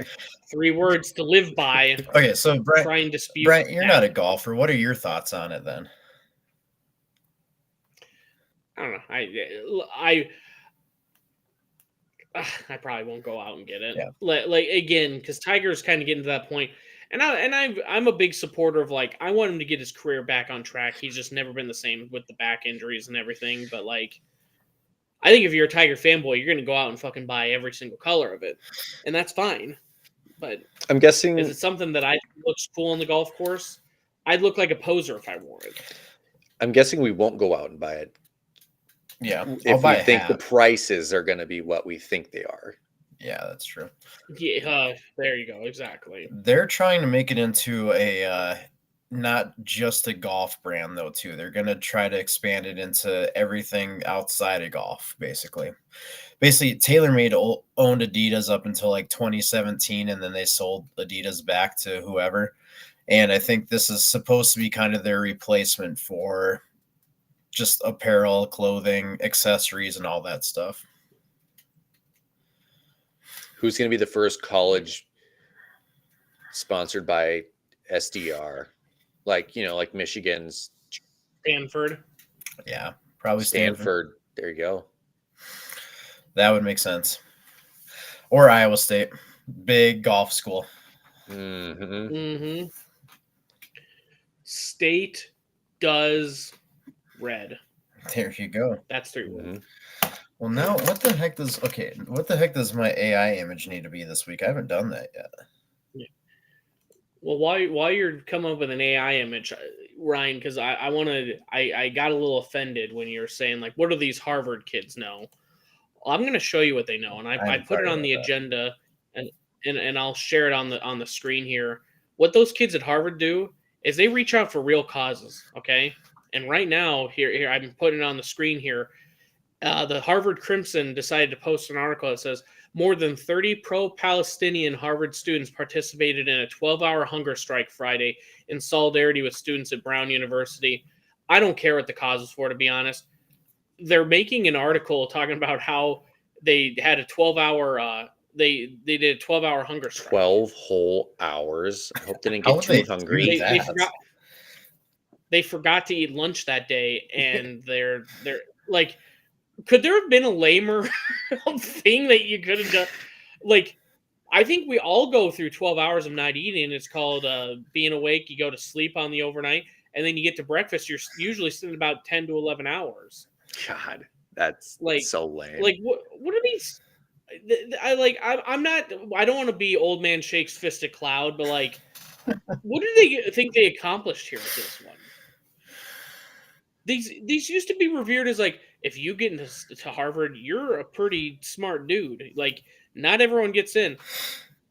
3 words to live by. Okay, so Brent, you're not a golfer. What are your thoughts on it then? I don't know. I probably won't go out and get it. Yeah. Like again, because Tiger's kind of getting to that point, and I'm a big supporter of I want him to get his career back on track. He's just never been the same with the back injuries and everything. But I think if you're a Tiger fanboy, you're going to go out and fucking buy every single color of it, and that's fine. But I'm guessing, is it something that I think looks cool on the golf course? I'd look like a poser if I wore it. I'm guessing we won't go out and buy it. Yeah, if we think the prices are going to be what we think they are. Yeah, that's true. Yeah, there you go. Exactly. They're trying to make it into a not just a golf brand though too. They're going to try to expand it into everything outside of golf, basically. TaylorMade owned Adidas up until 2017, and then they sold Adidas back to whoever. And I think this is supposed to be kind of their replacement for just apparel, clothing, accessories, and all that stuff. Who's going to be the first college sponsored by SDR? Like Michigan's Stanford. Yeah, probably Stanford. There you go. That would make sense. Or Iowa State. Big golf school. Mm-hmm. Mm-hmm. State does red. There you go. That's 3 words. Mm-hmm. Well, now what the heck does my AI image need to be this week? I haven't done that yet. Yeah. Well, while you're coming up with an AI image, Ryan, because I got a little offended when you were saying what do these Harvard kids know? Well, I'm going to show you what they know, and I put it on the agenda, and I'll share it on the screen here. What those kids at Harvard do is they reach out for real causes. Okay. And right now, here I'm putting it on the screen here. The Harvard Crimson decided to post an article that says more than 30 pro-Palestinian Harvard students participated in a 12-hour hunger strike Friday in solidarity with students at Brown University. I don't care what the cause is for, to be honest. They're making an article talking about how they had a 12-hour they did a 12-hour hunger strike. 12 whole hours. I hope they didn't get too hungry. They forgot to eat lunch that day, and they're could there have been a lamer thing that you could have done? I think we all go through 12 hours of not eating. It's called being awake. You go to sleep on the overnight, and then you get to breakfast. You're usually sitting about 10 to 11 hours. God, that's so lame. What are these? I'm not. I don't want to be old man shakes fist at cloud, but like, what do they think they accomplished here with this one? These used to be revered as like, if you get into Harvard, you're a pretty smart dude. Like, not everyone gets in.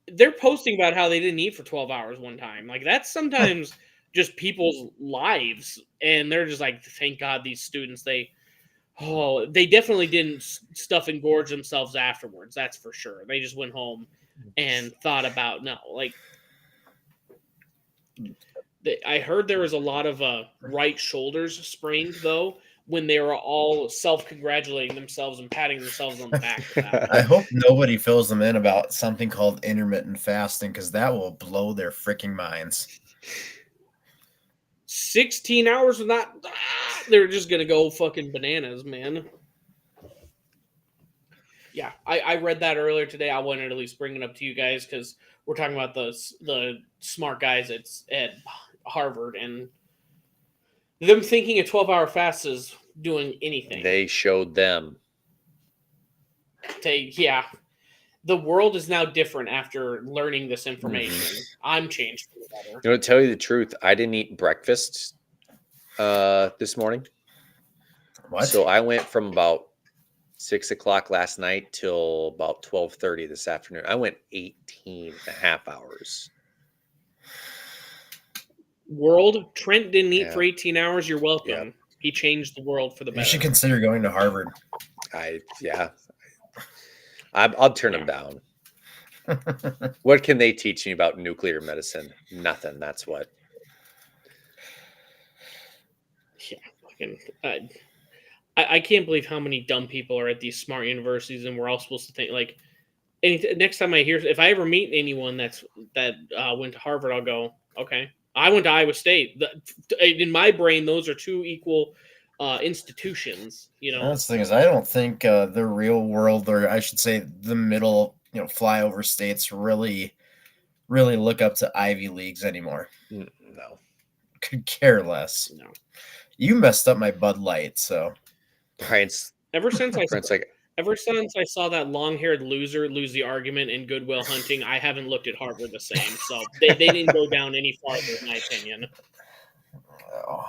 They're posting about how they didn't eat for 12 hours one time. Like, that's sometimes just people's lives, and they're just like, thank God these students, they definitely didn't stuff and gorge themselves afterwards. That's for sure. They just went home and thought about I heard there was a lot of right shoulders sprained though when they were all self-congratulating themselves and patting themselves on the back. For that. I hope nobody fills them in about something called intermittent fasting, because that will blow their freaking minds. 16 hours of not. They're just gonna go fucking bananas, man. Yeah, I read that earlier today. I wanted to at least bring it up to you guys because we're talking about the smart guys at Harvard and them thinking a 12-hour fast is doing anything. They showed them. The world is now different after learning this information. I'm changed for the better. You know, to tell you the truth, I didn't eat breakfast this morning. What? So I went from about 6 o'clock last night till about 12:30 this afternoon. I went 18 and a half hours. World, Trent didn't eat for 18 hours. You're welcome. Yeah. He changed the world for the better. You should consider going to Harvard. I'll turn them down. What can they teach me about nuclear medicine? Nothing. That's what. Yeah, I can't believe how many dumb people are at these smart universities, and we're all supposed to think like. Next time if I ever meet anyone that went to Harvard, I'll go, okay. I went to Iowa State. In my brain, those are two equal institutions. You know, that's the thing is, I don't think the real world, or I should say, the middle, flyover states really look up to Ivy Leagues anymore. No, could care less. No, you messed up my Bud Light, so. Brian's ever since I saw that long-haired loser lose the argument in Good Will Hunting, I haven't looked at Harvard the same. So they didn't go down any farther, in my opinion. Oh.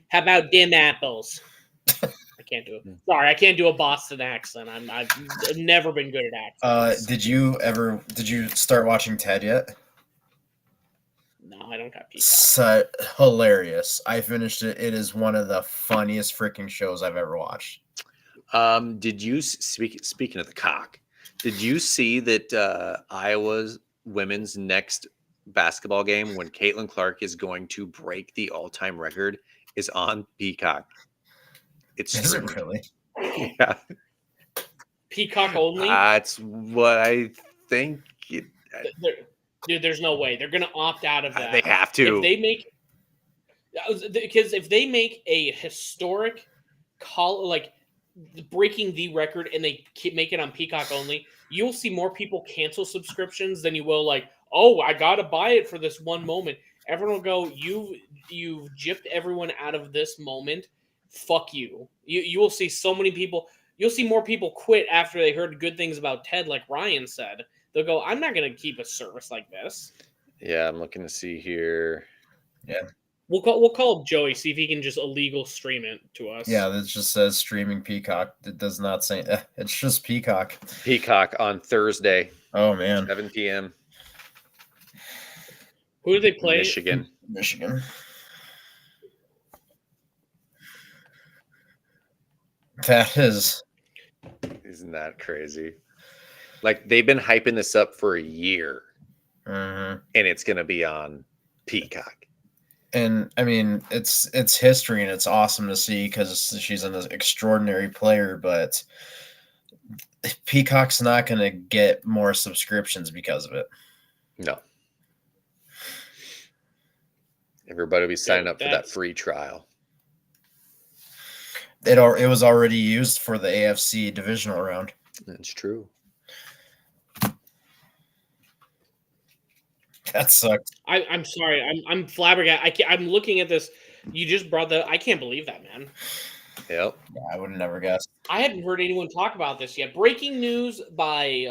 How about dim apples? I can't do it. Sorry, I can't do a Boston accent. I've never been good at accents. Did you start watching Ted yet? No, I don't have Peacock. Hilarious. I finished it. It is one of the funniest freaking shows I've ever watched. Did you speaking of the cock? Did you see that Iowa's women's next basketball game, when Caitlin Clark is going to break the all-time record, is on Peacock? Is it really? Yeah. Peacock only? That's what I think. Dude, there's no way. They're going to opt out of that. They have to. If they make a historic call, like breaking the record, and they make it on Peacock only, you'll see more people cancel subscriptions than you will like, oh, I got to buy it for this one moment. Everyone will go, you've gypped everyone out of this moment. Fuck you. You will see so many people. You'll see more people quit after they heard good things about Ted, like Ryan said. They'll go, I'm not going to keep a service like this. Yeah, I'm looking to see here. Yeah. We'll call Joey, see if he can just illegal stream it to us. Yeah, that just says streaming Peacock. It does not say it's just Peacock. Peacock on Thursday. Oh man, 7 p.m. Who do they play? Michigan. That is. Isn't that crazy? Like, they've been hyping this up for a year, and it's going to be on Peacock. And I mean, it's history, and it's awesome to see because she's an extraordinary player. But Peacock's not going to get more subscriptions because of it. No. Everybody will be signing up for that free trial. It was already used for the AFC divisional round. That's true. That sucks. I'm sorry. I'm flabbergasted. I'm looking at this. You just brought I can't believe that, man. Yep. Yeah, I would have never guessed. I hadn't heard anyone talk about this yet. Breaking news by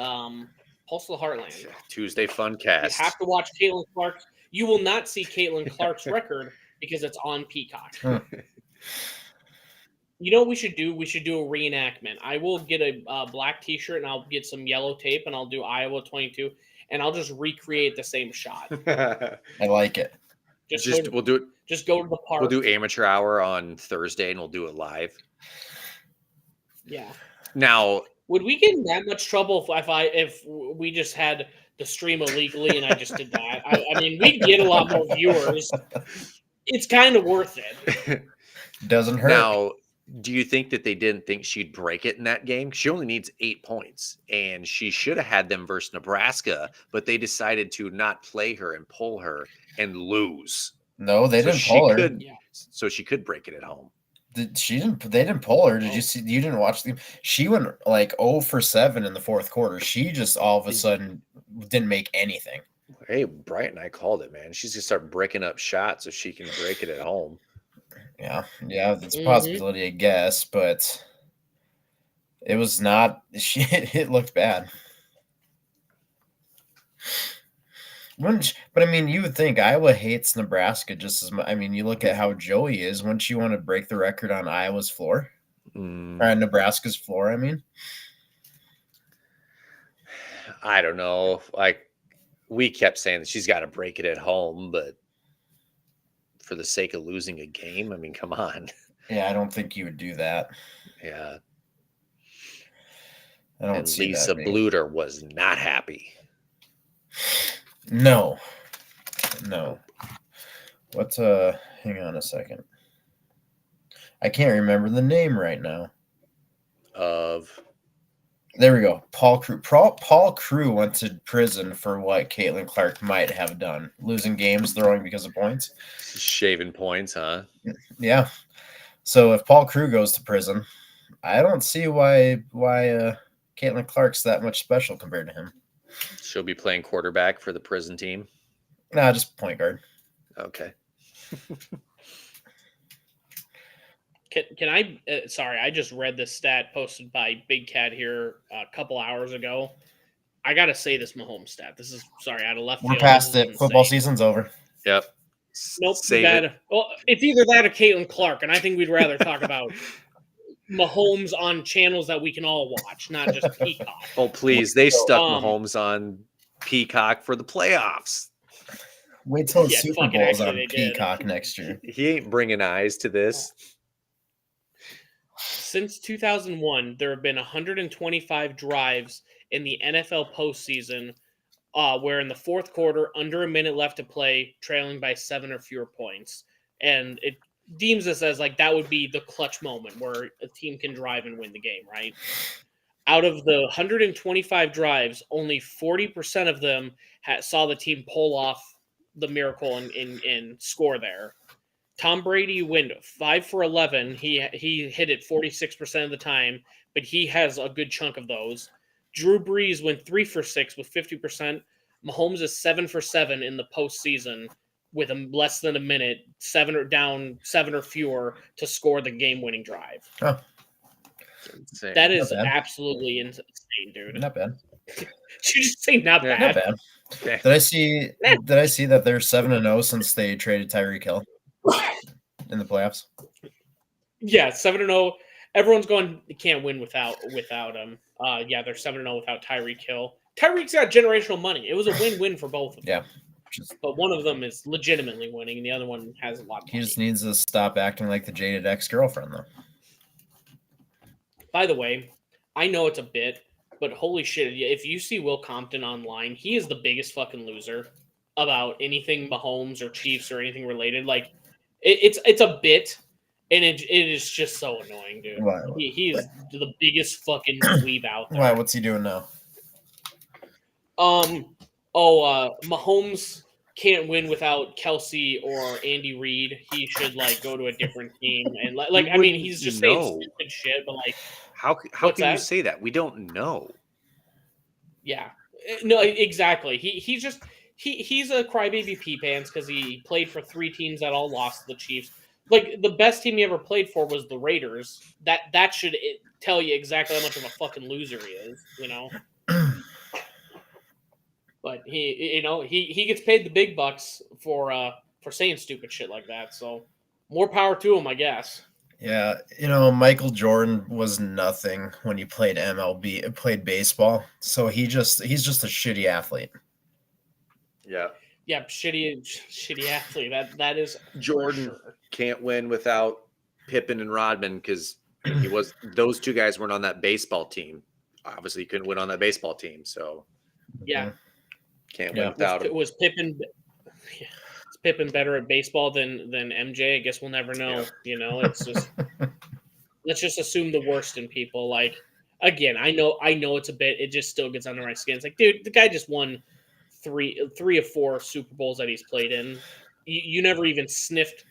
Pulse of the Heartland. Tuesday You Funcast. have to watch Caitlin Clark's. You will not see Caitlin Clark's record because it's on Peacock. You know what we should do? We should do a reenactment. I will get a black T-shirt and I'll get some yellow tape and I'll do Iowa 22 and I'll just recreate the same shot. I like it. We'll do it. Just go to the park. We'll do amateur hour on Thursday and we'll do it live. Yeah. Now, would we get in that much trouble if we just had the stream illegally and I just did that? I mean, we'd get a lot more viewers. It's kind of worth it. Doesn't hurt. Now, do you think that they didn't think she'd break it in that game? She only needs 8 points, and she should have had them versus Nebraska, but they decided to not play her and pull her and lose. No, they didn't pull her. So she could break it at home. They didn't pull her. Did you see? You didn't watch the. She went like 0 for 7 in the fourth quarter. She just all of a sudden didn't make anything. Hey, Bright and I called it, man. She's gonna start breaking up shots so she can break it at home. Yeah, that's a possibility, I guess, but it was not. It looked bad. But I mean, you would think Iowa hates Nebraska just as much. I mean, you look at how Joey is. Wouldn't you want to break the record on Iowa's floor or on Nebraska's floor? I mean, I don't know. Like we kept saying that she's got to break it at home, but for the sake of losing a game, I mean, come on. Yeah, I don't think you would do that. Yeah, I don't see Lisa that. Bluter was not happy. No. What's hang on a second. I can't remember the name right now. There we go. Paul Crew. Paul Crew went to prison for what Caitlin Clark might have done. Losing games, throwing because of points. Shaving points, huh? Yeah. So if Paul Crew goes to prison, I don't see why Caitlin Clark's that much special compared to him. She'll be playing quarterback for the prison team? Nah, just point guard. Okay. Can I? Sorry, I just read this stat posted by Big Cat here a couple hours ago. I gotta say this Mahomes stat. This is out of left field. We're past it. Football season's over. Yep. Nope. Well, it's either that or Caitlin Clark, and I think we'd rather talk about Mahomes on channels that we can all watch, not just Peacock. Oh, please. They stuck Mahomes on Peacock for the playoffs. Wait till the Super Bowl's on Peacock next year. He ain't bringing eyes to this. Since 2001, there have been 125 drives in the NFL postseason where in the fourth quarter, under a minute left to play, trailing by 7 or fewer points. And it deems this as like that would be the clutch moment where a team can drive and win the game, right? Out of the 125 drives, only 40% of them saw the team pull off the miracle and score there. Tom Brady went 5 for 11. He hit it 46% of the time, but he has a good chunk of those. Drew Brees went 3 for 6 with 50%. Mahomes is 7 for 7 in the postseason with less than a minute, 7 or fewer to score the game-winning drive. Oh. That is absolutely insane, dude. Not bad. Did you just say not bad? Not bad. Did I see that they're 7-0 since they traded Tyreek Hill in the playoffs? Yeah, 7-0. Everyone's going, they can't win without him. Yeah, they're 7-0 without Tyreek Hill. Tyreek's got generational money. It was a win-win for both of them. Yeah. But one of them is legitimately winning, and the other one has a lot of money. He just needs to stop acting like the jaded ex-girlfriend, though. By the way, I know it's a bit, but holy shit, if you see Will Compton online, he is the biggest fucking loser about anything Mahomes or Chiefs or anything related. Like, it's a bit, and it is just so annoying, dude. Why? He is the biggest fucking dweeb out there. Why? What's he doing now? Mahomes can't win without Kelsey or Andy Reid. He should go to a different team and I mean he's just saying stupid shit, but how can you say that? We don't know. Yeah, no, exactly. He's a crybaby pee pants because he played for 3 teams that all lost to the Chiefs. Like the best team he ever played for was the Raiders. That should tell you exactly how much of a fucking loser he is, But he gets paid the big bucks for saying stupid shit like that. So more power to him, I guess. Yeah, Michael Jordan was nothing when he played MLB, played baseball. So he's just a shitty athlete. Yeah. Yeah, shitty athlete. That is Jordan sure. Can't win without Pippen and Rodman because those two guys weren't on that baseball team. Obviously, couldn't win on that baseball team. So yeah, can't win without him. Was Pippen? Is Pippen better at baseball than MJ? I guess we'll never know. It's just let's just assume the worst in people. Like again, I know it's a bit. It just still gets under my skin. It's like, dude, the guy just won three of 4 Super Bowls that he's played in. You never even sniffed,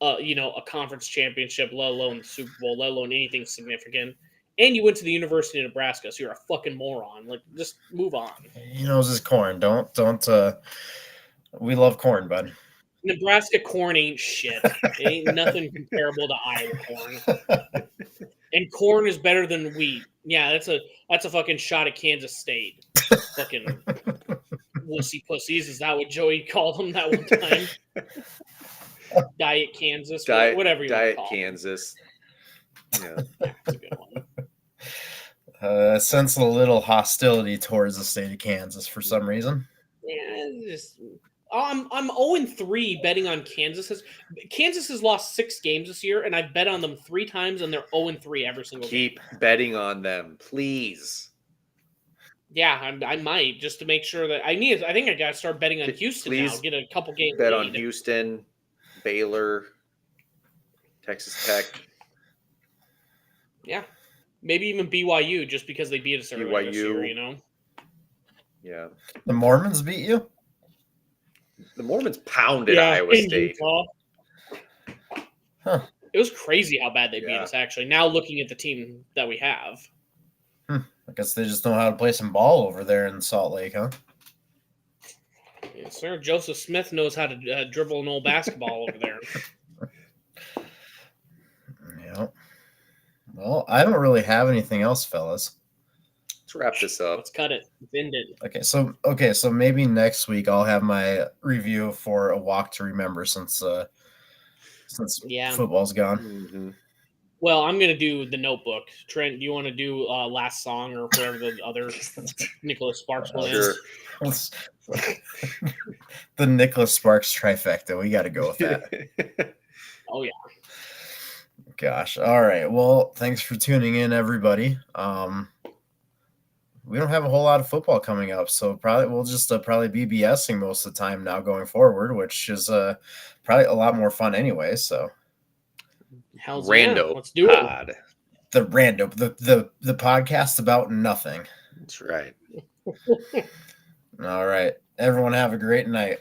a conference championship, let alone the Super Bowl, let alone anything significant. And you went to the University of Nebraska, so you're a fucking moron. Like, just move on. He knows his corn. Don't. We love corn, bud. Nebraska corn ain't shit. It ain't nothing comparable to Iowa corn. And corn is better than wheat. Yeah, that's a fucking shot at Kansas State. Fucking wussy pussies. Is that what Joey called them that one time? Diet Kansas, whatever you Diet want to call Kansas. Yeah, that's a good one. Sense a little hostility towards the state of Kansas for some reason. Yeah, I'm 0-3 betting on Kansas. Kansas has lost 6 games this year, and I've bet on them 3 times, and they're 0-3 every single game. Keep betting on them, please. Yeah, I might just to make sure that I think I got to start betting on Houston now. Get a couple games. Bet on Houston, Baylor, Texas Tech. Yeah, maybe even BYU just because they beat us earlier this year. Yeah. The Mormons beat you? The Mormons pounded Iowa State. Huh. It was crazy how bad they beat us, actually. Now looking at the team that we have. I guess they just know how to play some ball over there in Salt Lake, huh? Yes, sir. Joseph Smith knows how to dribble an old basketball over there. Yeah. Well, I don't really have anything else, fellas. Let's wrap this up. Let's cut it. End it. Okay, so maybe next week I'll have my review for A Walk to Remember since football's gone. Mm-hmm. Well, I'm gonna do The Notebook. Trent, do you want to do Last Song or whatever the other Nicholas Sparks one is? The Nicholas Sparks trifecta. We got to go with that. Oh yeah. Gosh. All right. Well, thanks for tuning in, everybody. We don't have a whole lot of football coming up, so we'll just probably be BSing most of the time now going forward, which is probably a lot more fun anyway. So, Rando let's do pod. it. The Rando, the podcast about nothing. That's right. All right, everyone, have a great night.